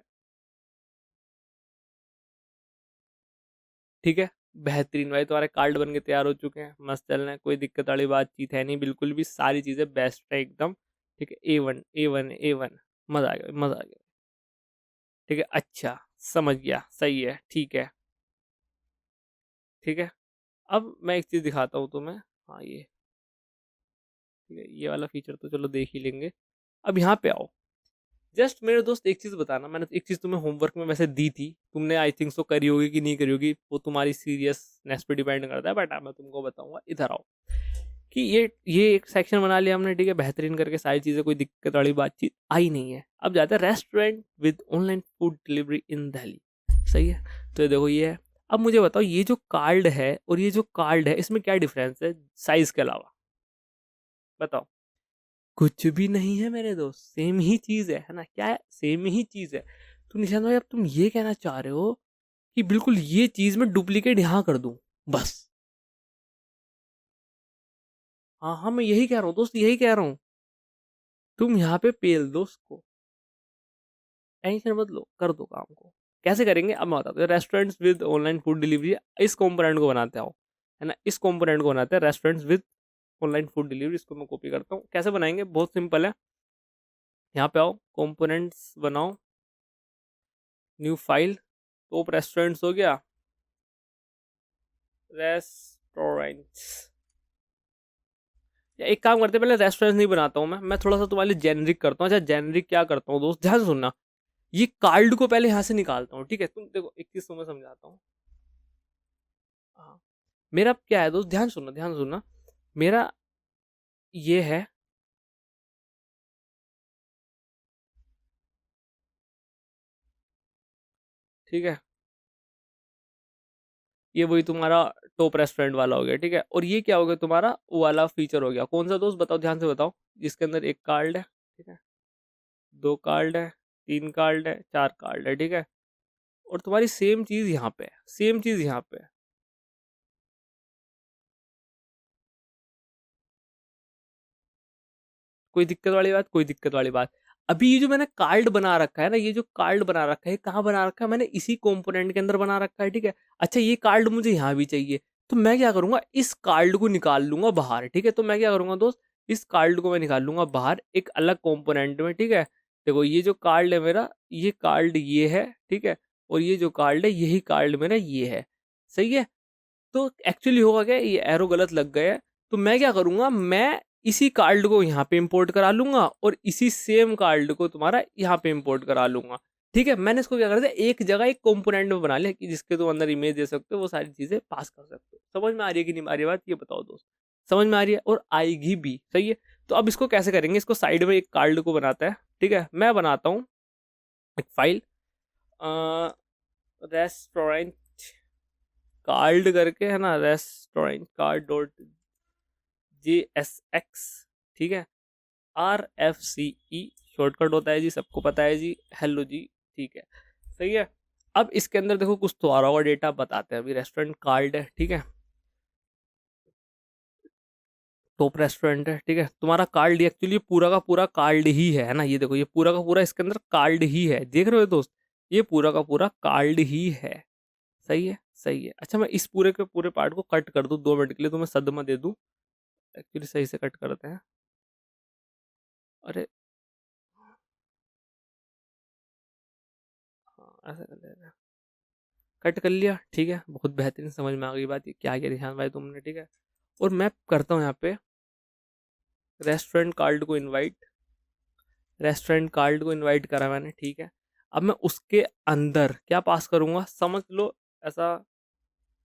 ठीक है। बेहतरीन भाई, तुम्हारे कार्ड बन के तैयार हो चुके हैं, मस्त चल रहे हैं, कोई दिक्कत वाली बातचीत है नहीं, बिल्कुल भी सारी चीज़ें बेस्ट है एकदम, ठीक है। A1 A1 A1, मज़ा आ गया मज़ा आ गया, ठीक है। अच्छा समझ गया, सही है, ठीक है ठीक है। अब मैं एक चीज़ दिखाता हूँ तुम्हें, हाँ ये ठीक है, ये वाला फीचर तो चलो देख ही लेंगे। अब यहाँ पे आओ, जस्ट मेरे दोस्त एक चीज़ बताना, मैंने एक चीज़ तुम्हें होमवर्क में वैसे दी थी, तुमने आई थिंक सो करी होगी कि नहीं करी होगी, वो तुम्हारी सीरियसनेस पे डिपेंड करता है, बट मैं तुमको बताऊंगा। इधर आओ कि ये एक सेक्शन बना लिया हमने, ठीक है, बेहतरीन करके सारी चीज़ें, कोई दिक्कत वाली बातचीत आई नहीं है। अब जाते हैं restaurant with online food delivery in Delhi, सही है। तो ये देखो ये है। अब मुझे बताओ ये जो कार्ड है और ये जो कार्ड है इसमें क्या डिफरेंस है साइज के अलावा, बताओ। कुछ भी नहीं है मेरे दोस्त, सेम ही चीज है ना, क्या है, सेम ही चीज है। तो निशांत भाई अब तुम ये कहना चाह रहे हो कि बिल्कुल ये चीज मैं डुप्लीकेट यहाँ कर दूं बस। हाँ हाँ मैं यही कह रहा हूँ दोस्त, यही कह रहा हूँ, तुम यहाँ पे पेल दो उसको, टेंशन मत लो, कर दो काम को। कैसे करेंगे अब मैं बताता हूँ। Restaurants with online food delivery, इस कंपोनेंट को बनाते हो, है ना, इस कंपोनेंट को बनाते हैं restaurants with online food delivery. इसको मैं कॉपी करता हूँ, कैसे बनाएंगे, बहुत सिंपल है। यहाँ पे आओ, कंपोनेंट्स बनाओ, न्यू फाइल, टॉप रेस्टोरेंट्स हो गया, रेस्टोरेंट्स। या एक काम करते हैं, पहले रेस्टोरेंट नहीं बनाता हूँ मैं थोड़ा सा तुम्हारे लिए जेनरिक करता हूँ। अच्छा जेनरिक क्या करता हूँ दोस्त, ध्यान से सुनना, ये कार्ड को पहले यहाँ से निकालता हूँ, ठीक है। तुम देखो एक चीज तुम्हें समझाता हूँ। हाँ मेरा क्या है दोस्त, ध्यान सुनना ध्यान सुनना, मेरा ये है, ठीक है, ये वही तुम्हारा टॉप रेस्टोरेंट वाला हो गया, ठीक है। और ये क्या हो गया तुम्हारा, वो वाला फीचर हो गया, कौन सा दोस्त बताओ, ध्यान से बताओ, जिसके अंदर एक कार्ड है, ठीक है, दो कार्ड है, तीन कार्ड है, चार कार्ड है, ठीक है। और तुम्हारी सेम चीज यहाँ पे है, सेम चीज यहाँ पे है। कोई दिक्कत वाली बात, कोई दिक्कत वाली बात। अभी ये जो मैंने कार्ड बना रखा है ना, ये जो कार्ड बना रखा है कहाँ बना रखा है मैंने, इसी कंपोनेंट के अंदर बना रखा है, ठीक है। अच्छा ये कार्ड मुझे यहाँ भी चाहिए, तो मैं क्या करूंगा, इस कार्ड को निकाल लूंगा बाहर, ठीक है। तो मैं क्या करूंगा दोस्त, इस कार्ड को मैं निकाल लूंगा बाहर एक अलग कंपोनेंट में, ठीक है। देखो ये जो कार्ड है मेरा, ये कार्ड ये है, ठीक है। और ये जो कार्ड है, यही कार्ड मेरा ये है, सही है। तो एक्चुअली होगा क्या, ये एरो गलत लग गया है। तो मैं क्या करूंगा, मैं इसी कार्ड को यहाँ पे इंपोर्ट करा लूंगा और इसी सेम कार्ड को तुम्हारा यहाँ पे इंपोर्ट करा लूंगा, ठीक है। मैंने इसको क्या कर दिया, एक जगह एक कंपोनेंट में बना लिया कि जिसके तुम अंदर इमेज दे सकते हो, वो सारी चीजें पास कर सकते हो। समझ में आ रही है कि नहीं आ रही है बात, ये बताओ दोस्त। समझ में आ रही है और आएगी भी, सही है। तो अब इसको कैसे करेंगे, इसको साइड में एक कार्ड को बनाता है, ठीक है। मैं बनाता हूँ एक फाइल, रेस्टोरेंट कार्ड करके, है ना, रेस्टोरेंट कार्ड डॉट JSX, ठीक है। RFCE शॉर्टकट होता है जी, सबको पता है जी, हेलो जी, ठीक है, सही है। अब इसके अंदर देखो कुछ तो आ रहा होगा डेटा, बताते हैं। अभी रेस्टोरेंट कार्ड है, ठीक है, टॉप रेस्टोरेंट है, ठीक है। तुम्हारा कार्ड एक्चुअली पूरा का पूरा कार्ड ही है ना, ये देखो ये पूरा का पूरा इसके अंदर कार्ड ही है, देख रहे हो दोस्त, ये पूरा का पूरा कार्ड ही है। सही है, सही है। अच्छा मैं इस पूरे के पूरे पार्ट को कट कर दूं 2 मिनट के लिए, तुम्हें सदमा दे दूं। एक्चुअली सही से कट करते हैं। अरे हाँ ऐसा कर लेते हैं। कट कर लिया, ठीक है, बहुत बेहतरीन, समझ में आ गई बात, ये क्या क्या निशान भाई तुमने, ठीक है। और मैं करता हूँ यहाँ पे रेस्टोरेंट कार्ड को इनवाइट, रेस्टोरेंट कार्ड को इनवाइट करा मैंने, ठीक है। अब मैं उसके अंदर क्या पास करूंगा, समझ लो ऐसा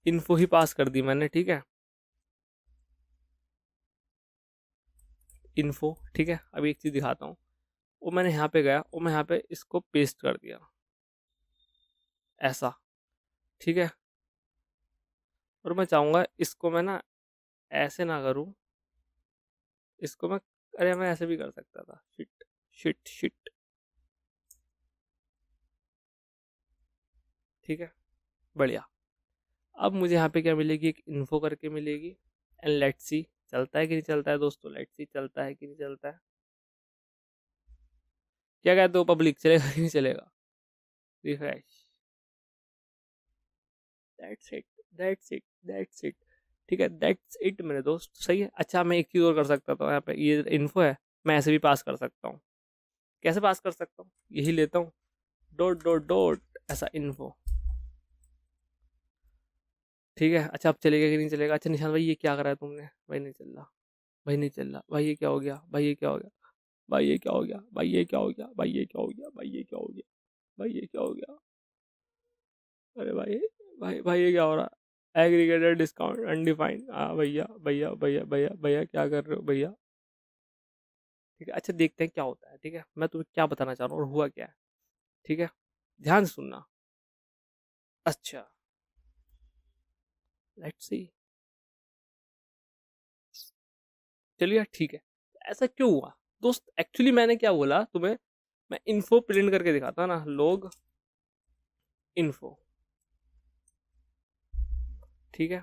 इन्फो ही पास कर दी मैंने, ठीक है, इन्फो, ठीक है। अभी एक चीज दिखाता हूँ, वो मैंने यहाँ पे गया, वो मैं यहाँ पे इसको पेस्ट कर दिया ऐसा, ठीक है। और मैं चाहूंगा इसको मैं ना ऐसे ना करूँ, इसको मैं, अरे मैं ऐसे भी कर सकता था, शिट शिट शिट, ठीक है, बढ़िया। अब मुझे यहाँ पे क्या मिलेगी, एक इन्फो करके मिलेगी, एंड लेट्स सी चलता है कि नहीं चलता है दोस्तों, लेट्स सी चलता है कि नहीं चलता है। क्या कहते हो पब्लिक, चलेगा कि नहीं चलेगा? Refresh, that's it, that's it, that's it, ठीक है, दैट्स इट मेरे दोस्त, सही है। अच्छा मैं एक चीज़ और कर सकता था, यहाँ पे ये इन्फो है, मैं ऐसे भी पास कर सकता हूँ। कैसे पास कर सकता हूँ, यही लेता हूँ, डॉट डॉट डॉट ऐसा इन्फो, ठीक है। अच्छा अब चलेगा कि नहीं चलेगा? अच्छा निशान भाई ये क्या करा है तुमने भाई, नहीं चल रहा भाई, नहीं चल रहा भाई, ये क्या हो गया भाई, ये क्या हो गया भाई, ये क्या हो गया भाई, ये क्या हो गया भाई, ये क्या हो गया भाई, ये क्या हो गया भाई, ये क्या हो गया, अरे भाई, भाई ये क्या हो रहा है, एग्रीगेटेड डिस्काउंट अनडिफाइंड, हाँ भैया भैया भैया भैया भैया क्या कर रहे हो भैया, ठीक है। अच्छा देखते हैं क्या होता है, ठीक है, मैं तुम्हें क्या बताना चाह रहा हूँ और हुआ क्या है, ठीक है, ध्यान से सुनना। अच्छा लेट्स सी, चलिए ठीक है, ऐसा क्यों हुआ दोस्त, एक्चुअली मैंने क्या बोला तुम्हें, मैं इन्फो प्रिंट करके दिखाता ना, लोग इन्फो, ठीक है,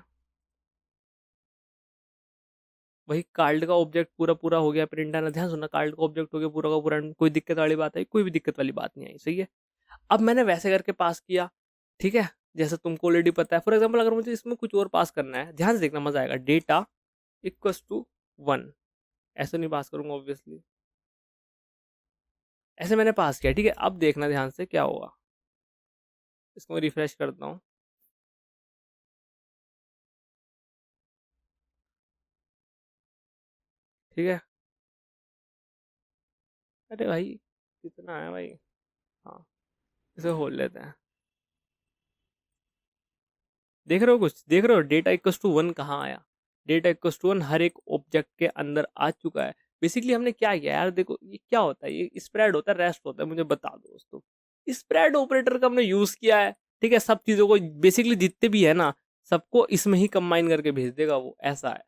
वही कार्ड का ऑब्जेक्ट पूरा पूरा हो गया प्रिंट, है ना, ध्यान सुनना, कार्ड का ऑब्जेक्ट हो गया पूरा का पूरा, कोई दिक्कत वाली बात आई? कोई भी दिक्कत वाली बात नहीं आई, सही है। अब मैंने वैसे करके पास किया, ठीक है, जैसे तुमको ऑलरेडी पता है। फॉर एग्जाम्पल अगर मुझे इसमें कुछ और पास करना है, ध्यान से देखना मजा आएगा, डेटा इक्वल्स टू 1, ऐसे नहीं पास करूंगा ऑब्वियसली, ऐसे मैंने पास किया, ठीक है। अब देखना ध्यान से क्या होगा, इसको रिफ्रेश करता हूँ, ठीक है। अरे भाई कितना है भाई, हाँ इसे खोल लेते हैं, देख रहे हो कुछ, देख रहे हो डेटा इक्वल्स टू 1 कहाँ आया, डेटा इक्वल्स टू 1 हर एक ऑब्जेक्ट के अंदर आ चुका है। बेसिकली हमने क्या किया यार, देखो ये क्या होता है, ये स्प्रेड होता है, रेस्ट होता है, मुझे बता दो दोस्तों, स्प्रेड ऑपरेटर का हमने यूज किया है, ठीक है। सब चीजों को बेसिकली जितने भी है ना, सबको इसमें ही कंबाइन करके भेज देगा वो, ऐसा है,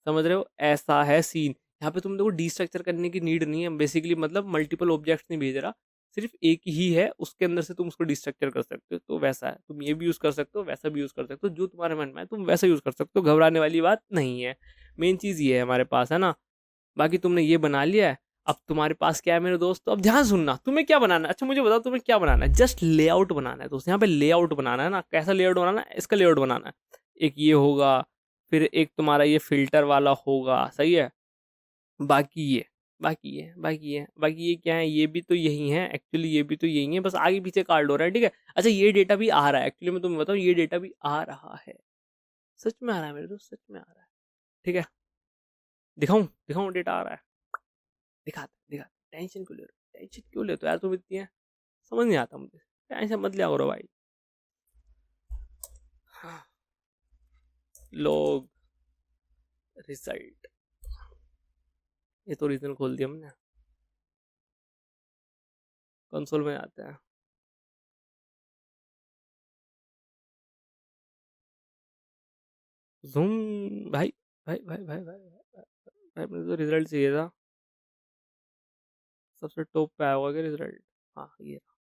समझ रहे हो, ऐसा है सीन। यहाँ पे तुम देखो डिस्ट्रक्चर करने की नीड नहीं है, बेसिकली मतलब मल्टीपल ऑब्जेक्ट्स नहीं भेज रहा, सिर्फ एक ही है, उसके अंदर से तुम उसको डिस्ट्रक्चर कर सकते हो, तो वैसा है, तुम ये भी यूज कर सकते हो, वैसा भी यूज कर सकते हो, जो तुम्हारे मन में है तुम वैसा यूज कर सकते हो, घबराने वाली बात नहीं है। मेन चीज ये है हमारे पास, है ना। बाकी तुमने ये बना लिया है, अब तुम्हारे पास क्या है मेरे दोस्त, तो अब ध्यान सुनना, तुम्हें क्या बनाना है, अच्छा मुझे बताओ तुम्हें क्या बनाना है, जस्ट लेआउट बनाना है दोस्त, यहाँ पे लेआउट बनाना है ना, कैसा लेआउट बनाना है, इसका लेआउट बनाना है, एक ये होगा, फिर एक तुम्हारा ये फिल्टर वाला होगा, सही है, बाकी ये, बाकी ये क्या है, ये भी तो यही है एक्चुअली, ये भी तो यही है, बस आगे पीछे कार्ड हो रहा है, ठीक है। अच्छा ये डेटा भी आ रहा है, एक्चुअली मैं तुम्हें बताऊँ, ये डेटा भी आ रहा है, सच में आ रहा है मेरे दोस्त, सच में आ रहा है, ठीक है। दिखाऊं दिखाऊं, डेटा आ रहा है, दिखाते, टेंशन क्यों ले रहे हो, टेंशन क्यों लेते हो यार तुम इतनी है, समझ नहीं आता मुझे, टेंशन मत लिया करो भाई। हाँ, लोग रिजल्ट, ये तो रीजन खोल दिया हमने, कंसोल में आते हैं, जूम, भाई भाई मुझे तो रिजल्ट चाहिए था, सबसे टॉप पे आया होगा क्या रिजल्ट, हाँ ये रहा।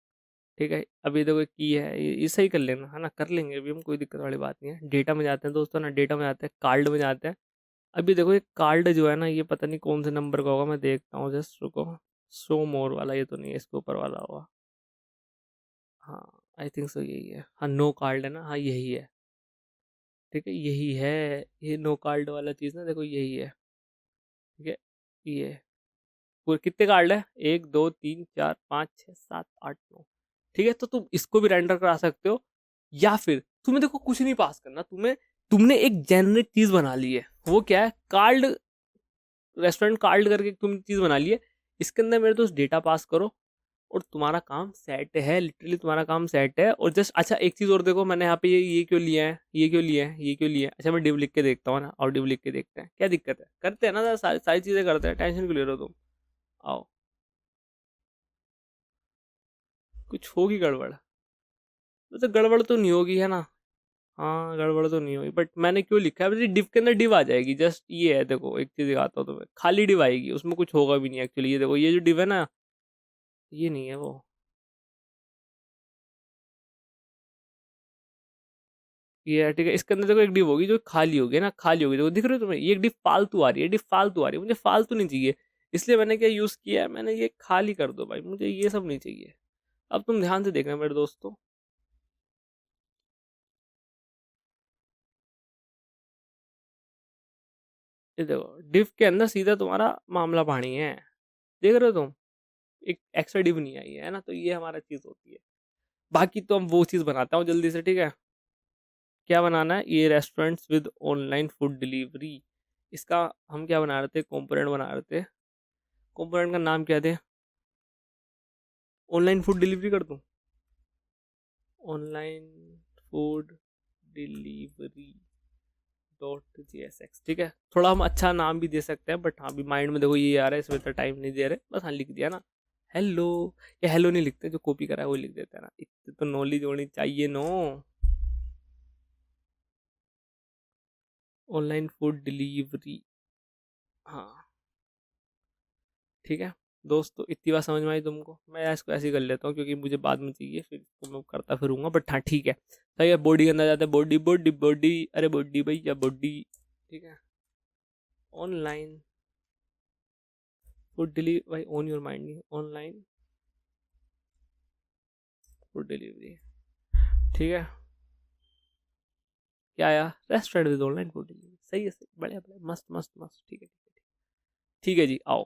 ठीक है, अभी देखो की है, ये सही कर लेना, है ना, कर लेंगे अभी हम, कोई दिक्कत वाली बात नहीं है। डेटा में जाते हैं दोस्तों ना, डेटा में जाते हैं, कार्ड में जाते हैं, अभी देखो ये कार्ड जो है ना, ये पता नहीं कौन से नंबर का होगा, मैं देखता हूँ, जस्ट रुको। शो मोर वाला ये तो नहीं है, इसके ऊपर वाला होगा। हाँ, आई थिंक सो यही है। हाँ, नो कार्ड है ना, हाँ यही है। ठीक है, यही है। ये नो कार्ड वाला चीज़ ना, देखो यही है। ठीक है, ये पूरे कितने कार्ड है? 1 2 3 4 5 6 7 8 9। ठीक है, तो तुम इसको भी रेंडर करा सकते हो, या फिर तुम्हें देखो कुछ नहीं पास करना, तुम्हें तुमने एक जेनरिक चीज बना ली है। वो क्या है? कार्ड, रेस्टोरेंट कार्ड करके तुम चीज बना ली है। इसके अंदर मेरे दोस्त डेटा पास करो, और तुम्हारा काम सेट है, लिटरली तुम्हारा काम सेट है। और जस्ट अच्छा एक चीज और देखो, मैंने यहाँ पे ये क्यों लिया है, ये क्यों लिया है, ये क्यों लिया है। अच्छा मैं डिव लिख के देखता हूँ ना, और डिव लिख के देखते हैं क्या दिक्कत है, करते हैं ना, सारी सारी चीजें करते हैं, टेंशन क्यों ले रहे हो तुम। आओ, कुछ होगी गड़बड़? वैसे गड़बड़ तो नहीं होगी है ना? हाँ, गड़बड़ तो नहीं होगी, बट मैंने क्यों लिखा है, वैसे डिव के अंदर डिव आ जाएगी। जस्ट ये है, देखो एक चीज दिखाता हूँ तुम्हें, खाली डिव आएगी, उसमें कुछ होगा भी नहीं एक्चुअली। ये देखो, ये जो डिव है ना, ये नहीं है वो। ये है, ठीक है, इसके अंदर देखो एक डिव होगी जो खाली होगी ना, खाली होगी, देखो दिख रही है तुम्हें, ये एक डिव फालतू आ रही है, डिव फालतू आ रही है, मुझे फालतू नहीं चाहिए। इसलिए मैंने क्या यूज किया है, मैंने ये खाली कर दो भाई, मुझे ये सब नहीं चाहिए। अब तुम ध्यान से देखना मेरे दोस्तों, ये देखो डिव के अंदर सीधा तुम्हारा मामला पानी है, देख रहे हो तुम? एक एक्स्ट्रा डिव नहीं आई है ना, तो ये हमारा चीज होती है। बाकी तो हम वो चीज़ बनाता हूँ जल्दी से, ठीक है। क्या बनाना है? ये restaurants with online food delivery, इसका हम क्या बना रहे थे, कंपोनेंट बना रहे थे। कंपोनेंट का नाम क्या दे? ऑनलाइन फूड डिलीवरी कर दूँ? Online food delivery dot G S x, ठीक है। थोड़ा हम अच्छा नाम भी दे सकते हैं, बट हाँ भी माइंड में देखो ये आ रहा है, इसमें तो टाइम नहीं दे रहे, बस हाँ लिख दिया ना। हेलो, या हेलो नहीं लिखते, जो कॉपी करा है वो लिख देते हैं ना, इतनी तो नॉलेज होनी चाहिए नो। ऑनलाइन फूड डिलीवरी, हाँ ठीक है। दोस्तों इतनी बात समझ में आई तुमको? मैं इसको ऐसे ही कर लेता हूँ, क्योंकि मुझे बाद में चाहिए, फिर इसको मैं करता फिरूंगा, बट हाँ ठीक है। सही है, बॉडी के अंदर जाते हैं, बॉडी बॉडी बॉडी, अरे बॉडी भैया बॉडी। ठीक है, ऑनलाइन फूड डिलीवरी, भाई ऑन योर माइंड नहीं, ऑनलाइन फूड डिलीवरी, ठीक है। क्या आया? Restaurant with online food delivery, सही है, सही, बढ़िया बढ़िया, मस्त मस्त मस्त, ठीक है ठीक है ठीक है जी, आओ।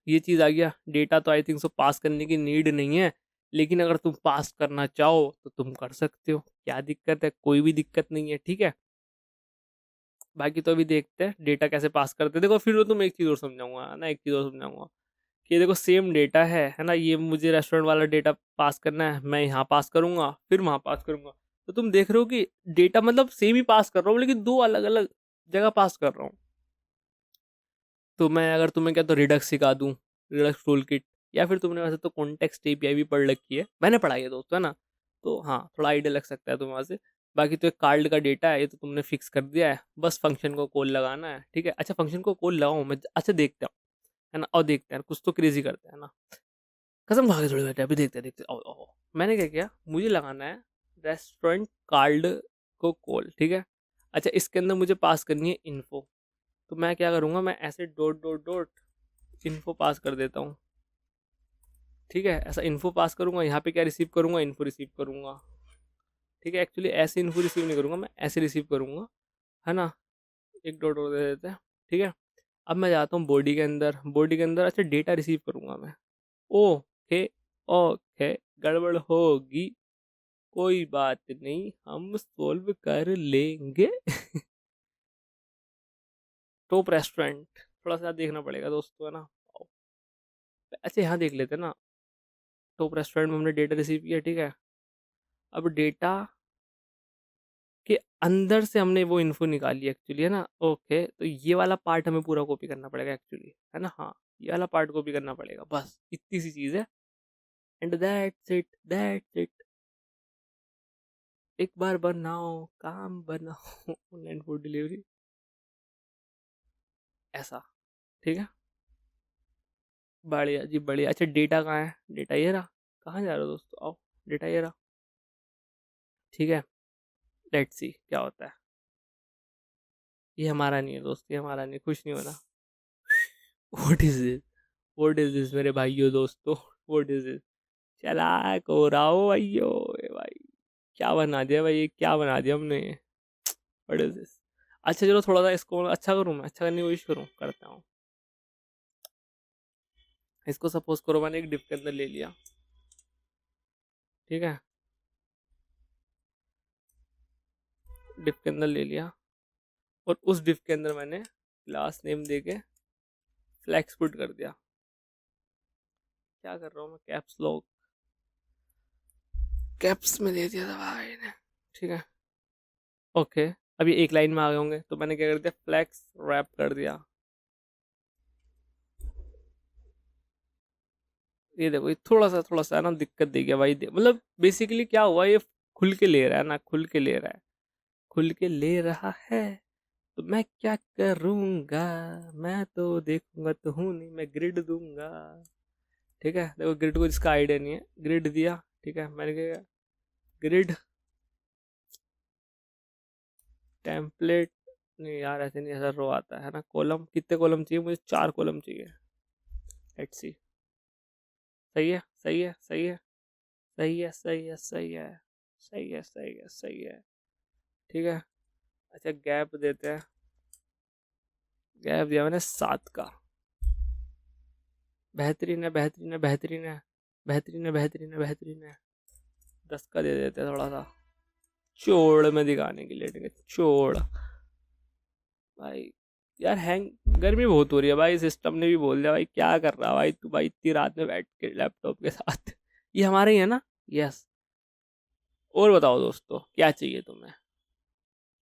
ये चीज़ आ गया। डेटा तो आई थिंक सो पास करने की नीड नहीं है, लेकिन अगर तुम पास करना चाहो तो तुम कर सकते हो, क्या दिक्कत है? कोई भी दिक्कत नहीं है, ठीक है। बाकी तो अभी देखते हैं डेटा कैसे पास करते हैं। देखो फिर वो तुम एक चीज़ और समझाऊंगा ना, एक चीज़ और समझाऊंगा, कि देखो सेम डेटा है ना, ये मुझे रेस्टोरेंट वाला डेटा पास करना है, मैं यहाँ पास करूंगा, फिर वहाँ पास करूंगा। तो तुम देख रहे हो कि डेटा मतलब सेम ही पास कर रहा हूँ, लेकिन दो अलग अलग जगह पास कर रहा हूँ। तो मैं अगर तुम्हें क्या तो रिडक्स सिखा दूं, रिडक्स टूल किट, या फिर तुमने वैसे तो कॉन्टेक्स्ट एपीआई भी पढ़ रखी है, मैंने पढ़ाई है दोस्तों, है ना। तो हाँ, थोड़ा आइडिया लग सकता है तुम्हें वहाँ से। बाकी तो एक कार्ड का डेटा है, ये तो तुमने फिक्स कर दिया है, बस फंक्शन को कॉल लगाना है, ठीक है। अच्छा फंक्शन को कॉल लगाऊं मैं? अच्छा देखते हैं, है ना, और देखते हैं कुछ तो क्रेजी करते हैं ना। कसम खा के थोड़ी बैठे, अभी देखते हैं देखते हैं, आओ आओ। मैंने क्या किया, मुझे लगाना है रेस्टोरेंट कार्ड को कॉल, ठीक है। अच्छा इसके अंदर मुझे पास करनी है इन्फो, तो मैं क्या करूँगा, मैं ऐसे dot dot dot info pass कर देता हूँ, ठीक है। ऐसा इन्फो पास करूंगा, यहाँ पे क्या रिसीव करूंगा, इन्फो रिसीव करूंगा, ठीक है। एक्चुअली ऐसे इन्फो रिसीव नहीं करूंगा, मैं ऐसे रिसीव करूंगा, है ना। एक डॉट और दे देते हैं, ठीक है। अब मैं जाता हूँ बॉडी के अंदर, बॉडी के अंदर अच्छा डेटा रिसीव करूंगा मैं। ओके, ओके, गड़बड़ होगी, कोई बात नहीं, हम सोल्व कर लेंगे। टॉप रेस्टोरेंट, थोड़ा सा देखना पड़ेगा दोस्तों, है ना। अच्छा यहाँ देख लेते हैं ना, टॉप रेस्टोरेंट में हमने डेटा रिसीव किया, ठीक है। अब डेटा के अंदर से हमने वो इन्फो निकाली एक्चुअली, है ना। ओके, तो ये वाला पार्ट हमें पूरा कॉपी करना पड़ेगा एक्चुअली, है ना। हाँ, ये वाला पार्ट कॉपी करना पड़ेगा, बस इतनी सी चीज़ है। And that's it, that's it. एक बार बनाओ काम बनाओ, ऑनलाइन फूड डिलीवरी, ऐसा, ठीक है। बढ़िया जी बढ़िया। अच्छा डेटा कहाँ है? डेटा ये रहा। कहाँ जा रहे हो दोस्तों, आओ, डेटा ये रहा, ठीक है। लेट्स सी क्या होता है। ये हमारा नहीं है दोस्त, ये हमारा नहीं, खुश नहीं होना। What is this, what is this मेरे भाइयों दोस्तों, व्हाट इज दिस। चालाक हो रहा हो भाइयों, ए भाई क्या बना दिया भाई, ये क्या बना दिया हमने, व्हाट इज दिस। अच्छा चलो थोड़ा सा इसको अच्छा करूँ, मैं अच्छा करने की कोशिश करूँ, करता हूँ। इसको सपोज करो मैंने एक डिप के अंदर ले लिया, ठीक है, डिप के अंदर ले लिया, और उस डिप के अंदर मैंने क्लास नेम दे के फ्लैक्स पुट कर दिया। क्या कर रहा हूँ मैं, कैप्स लॉक, कैप्स में दे दिया था भाई ने, ठीक है। ओके, अभी एक लाइन में आ गए होंगे, तो मैंने क्या कर दिया, फ्लैक्स रैप कर दिया। ये देखो, ये थोड़ा सा ना दिक्कत दे गया भाई, मतलब बेसिकली क्या हुआ, ये खुल के ले रहा है ना, खुल के ले रहा है, खुल के ले रहा है, तो मैं क्या करूंगा, मैं तो देखूंगा तो हूं नहीं, मैं ग्रिड दूंगा, ठीक है। देखो ग्रिड को जिसका आइडिया नहीं है, ग्रिड दिया, ठीक है, मैंने क्या, ग्रिड टेम्पलेट, नहीं यार ऐसे नहीं, ऐसा रो आता है ना, कॉलम, कितने कॉलम चाहिए मुझे, 4 कॉलम चाहिए, लेट्स सी, सही है, सही है, सही है, सही है, सही है, सही है, सही है, सही है, सही है, ठीक है। अच्छा गैप देते हैं, गैप दिया मैंने 7 का, बेहतरीन है, बेहतरीन है, बेहतरीन है, बेहतरीन है, बेहतरीन है, बेहतरीन है। 10 का दे देते हैं थोड़ा सा चोड़ में दिखाने के लिए, ठीक है, चोड़ भाई। यार हैंग, गर्मी बहुत हो रही है भाई, सिस्टम ने भी बोल दिया भाई, क्या कर रहा है भाई तू भाई, इतनी रात में बैठ के लैपटॉप के साथ। ये हमारे ही है ना, यस। और बताओ दोस्तों क्या चाहिए तुम्हें,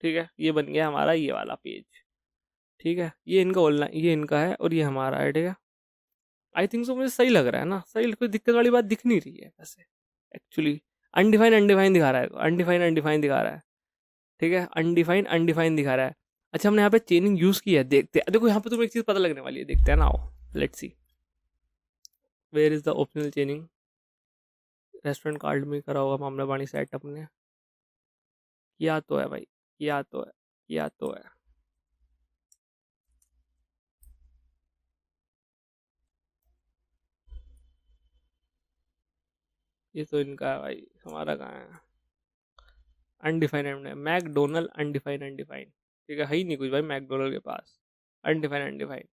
ठीक है, ये बन गया हमारा ये वाला पेज, ठीक है, ये इनका ऑनलाइन, ये इनका है और ये हमारा है, ठीक है। आई थिंक सो, मुझे सही लग रहा है ना, सही, कोई दिक्कत वाली बात दिख नहीं रही है वैसे, एक्चुअली। अनडिफाइन अनडिफाइन दिखा रहा है, अनडिफाइन अनडिफाइन दिखा रहा है, ठीक है, अनडिफाइन अनडिफाइन दिखा रहा है। अच्छा हमने यहाँ पे चेनिंग यूज की है, देखते हैं, देखो यहाँ पे तुम्हें एक चीज पता लगने वाली है, देखते हैं ना, आओ let's see, where is the optional chaining. Restaurant card में करा होगा मामला बाणी सेटअप ने, किया तो है भाई, किया तो है, किया तो है। ये तो इनका है भाई, हमारा कहाँ है, अनडिफाइंड, मैकडोनल्ड अनडिफाइंड अनडिफाइंड, ठीक है ही नहीं कुछ भाई मैकडोनल्ड के पास, अनडिफाइंड अनडिफाइंड,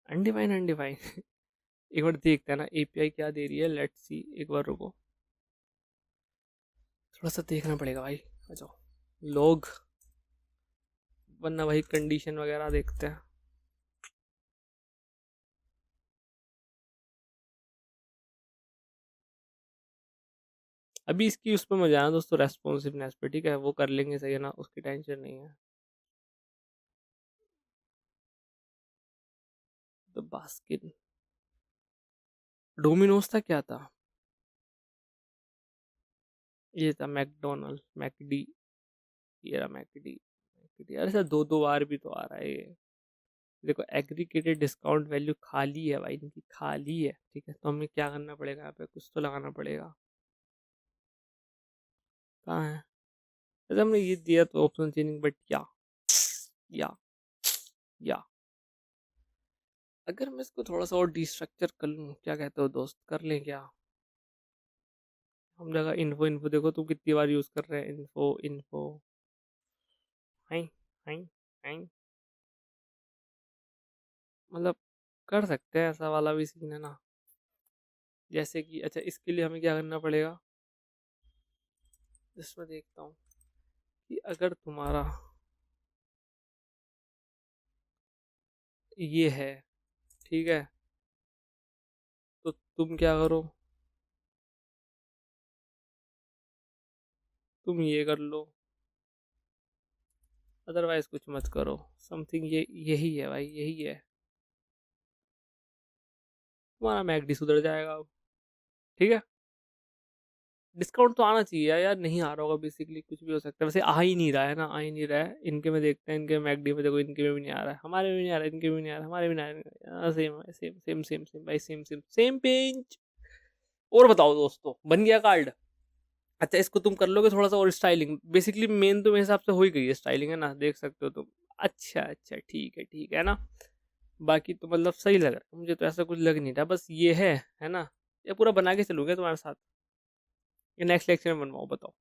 अनडिफाइंड अनडिफाइंड। एक बार देखते हैं ना एपीआई क्या दे रही है, लेट्स सी, एक बार रुको, थोड़ा सा देखना पड़ेगा भाई, आ जाओ लोग, वरना भाई कंडीशन वगैरह देखते हैं। अभी इसकी उस पर मजा आना दोस्तों, रेस्पॉन्सिवनेस पे, ठीक है, वो कर लेंगे सही है ना, उसकी टेंशन नहीं है। द बास्किन, डोमिनोज था क्या था, ये था मैकडोनल्ड, मैकडी, ये रहा मैकडी, मैकडी, अरे सर 2 2 बार भी तो आ रहा है ये। देखो एग्रीगेटेड डिस्काउंट वैल्यू खाली है भाई, इनकी खाली है, ठीक है, तो हमें क्या करना पड़ेगा, यहाँ पे कुछ तो लगाना पड़ेगा, कहाँ है, जैसे हमने ये दिया तो ऑप्शन चेंजिंग, बट या या अगर मैं इसको थोड़ा सा और डिस्ट्रक्चर कर लूँ, क्या कहते हो दोस्त, कर लें क्या, हम जगह इन्फो, इन्फो देखो तुम कितनी बार यूज कर रहे हैं, info info, high high high, मतलब कर सकते हैं, ऐसा वाला भी सीन है ना, जैसे कि अच्छा इसके लिए हमें क्या करना पड़ेगा, इसमें देखता हूँ कि अगर तुम्हारा ये है, ठीक है, तो तुम क्या करो, तुम ये कर लो, अदरवाइज कुछ मत करो, समथिंग ये यही है भाई, यही है, तुम्हारा मैकडी सुधर जाएगा अब, ठीक है। डिस्काउंट तो आना चाहिए यार, यार नहीं आ रहा होगा, बेसिकली कुछ भी हो सकता है, वैसे आ ही नहीं रहा है ना, आ ही नहीं रहा है, इनके में देखते हैं, इनके मैकडी में देखो, इनके में भी नहीं आ रहा है, हमारे में भी नहीं आ रहा है, इनके में भी नहीं आ रहा है, हमारे में नहीं आ रहा है, same same same same same भाई, सेम सेम सेम पेज। और बताओ दोस्तों बन गया कार्ड। अच्छा इसको तुम कर लोगे थोड़ा सा और स्टाइलिंग, बेसिकली मेन तो मेरे हिसाब से हो ही गई है स्टाइलिंग, है ना, देख सकते हो तुम, अच्छा अच्छा, ठीक है ना। बाकी तो मतलब सही लग रहा है मुझे, तो ऐसा कुछ लग नहीं रहा, बस ये है ना। ये पूरा बना के चलूंगा तुम्हारे साथ, ये नेक्स्ट लेक्चर में बनवाओ, बताओ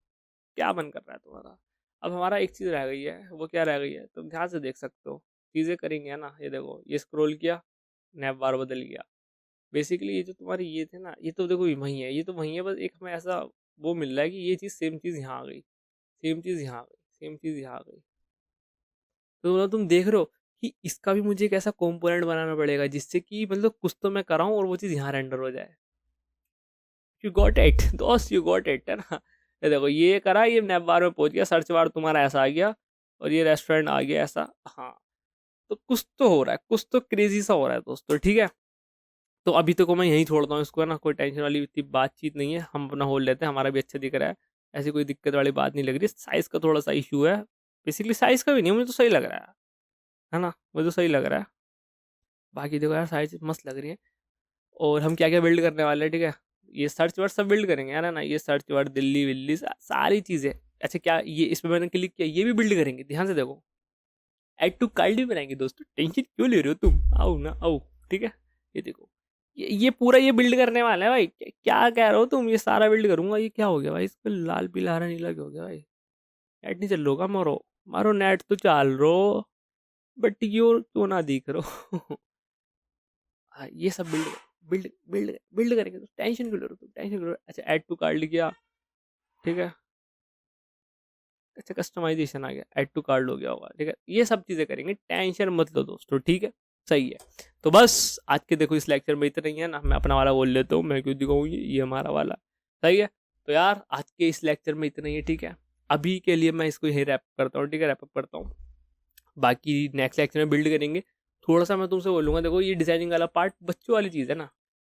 क्या मन कर रहा है तुम्हारा। अब हमारा एक चीज़ रह गई है, वो क्या रह गई है, तुम ध्यान से देख सकते हो। चीज़ें करेंगे है ना, ये देखो, ये स्क्रॉल किया, नैप बार बदल गया। बेसिकली ये जो तुम्हारी ये थे ना, ये तो देखो वही है, ये तो वही है, बस एक हमें ऐसा वो मिल रहा है कि ये चीज़ सेम चीज़ यहाँ आ गई, सेम चीज़ यहाँ आ गई, सेम चीज़ यहाँ आ गई। तो मतलब तुम देख रहे हो कि इसका भी मुझे एक ऐसा कंपोनेंट बनाना पड़ेगा जिससे कि मतलब कुछ तो मैं कराऊं और वो चीज़ यहाँ रेंडर हो जाए। यू गॉट इट दोस्त, यू गॉट इट, है ना। ये देखो, ये करा, ये नैप बार में पहुंच गया, सर्च बार तुम्हारा ऐसा आ गया, और ये रेस्टोरेंट आ गया ऐसा। हाँ, तो कुछ तो हो रहा है, कुछ तो क्रेजी सा हो रहा है दोस्तों, ठीक है। तो अभी तो को मैं यहीं छोड़ता हूँ इसको, है ना, कोई टेंशन वाली इतनी बातचीत नहीं है, हम अपना होल्ड लेते हैं, हमारा भी अच्छा दिख रहा है, ऐसी कोई दिक्कत वाली बात नहीं लग रही। साइज़ का थोड़ा सा इशू है, बेसिकली साइज़ का भी नहीं, मुझे तो सही लग रहा है ना, मुझे तो सही लग रहा है। बाकी देखो यार, साइज मस्त लग रही है। और हम क्या क्या बिल्ड करने वाले हैं, ठीक है, ये सर्च वर्ड सब बिल्ड करेंगे यार, है ना, ये सर्च वर्ड, दिल्ली विल्ली सारी चीज़ें। अच्छा, क्या ये इसमें मैंने क्लिक किया, ये भी बिल्ड करेंगे, ध्यान से देखो, ऐड टू कार्ड भी बनाएंगे दोस्तों, टेंशन क्यों ले रहे हो तुम, आओ ना आओ, ठीक है। ये देखो, ये पूरा ये बिल्ड करने वाला है भाई, क्या कह रहे हो तुम, ये सारा बिल्ड करूंगा। ये क्या हो गया भाई, इस पर लाल पीला हरा नीला क्या हो गया भाई, नेट नहीं चल रहा, मारो मारो, नेट तो चल रो, बट क्यों क्यों ना दिख रहा। हाँ, ये सब बिल्ड बिल्ड बिल्ड बिल्ड करेंगे, तो टेंशन क्यों ले रहे हो तुम, टेंशन क्यों ले रहे हो। अच्छा, ऐड टू कार्ड किया, ठीक है। अच्छा, कस्टमाइजेशन आ गया, ऐड टू कार्ड हो गया होगा, ठीक है, ये सब चीज़ें करेंगे, टेंशन मत लो दोस्तों, ठीक है। सही है। तो बस आज के देखो इस लेक्चर में इतना ही है ना, मैं अपना वाला बोल लेता हूँ, मैं क्यों दिखाऊँ, ये हमारा वाला सही है। तो यार आज के इस लेक्चर में इतना ही है, ठीक है। अभी के लिए मैं इसको यही रैप करता हूँ, ठीक है, रैप अप करता हूँ। बाकी नेक्स्ट लेक्चर में बिल्ड करेंगे। थोड़ा सा मैं तुमसे बोलूँगा, देखो ये डिजाइनिंग वाला पार्ट बच्चों वाली चीज़ है ना,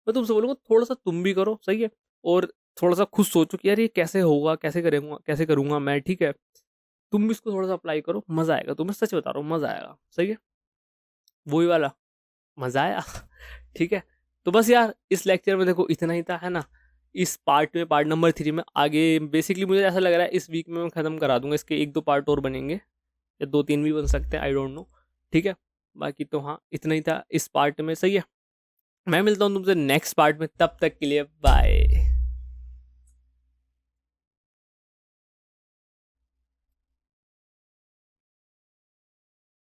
मैं तुमसे बोलूँगा थोड़ा सा तुम भी करो, सही है। और थोड़ा सा खुद सोचो कि यार ये कैसे होगा, कैसे करूँगा मैं, ठीक है। तुम भी इसको थोड़ा सा अप्लाई करो, मज़ा आएगा, तुम्हें सच बता रहा हूँ, मज़ा आएगा, सही है। वही वाला मज़ा आया। ठीक है। तो बस यार इस लेक्चर में देखो इतना ही था, है ना। इस पार्ट में, पार्ट नंबर 3 में आगे बेसिकली मुझे ऐसा लग रहा है इस वीक में मैं ख़त्म करा दूंगा, इसके 1-2 पार्ट और बनेंगे, या 2-3 भी बन सकते हैं, आई डोंट नो, ठीक है। बाकी तो हाँ, इतना ही था इस पार्ट में, सही है। मैं मिलता हूँ तुमसे नेक्स्ट पार्ट में, तब तक के लिए बाय।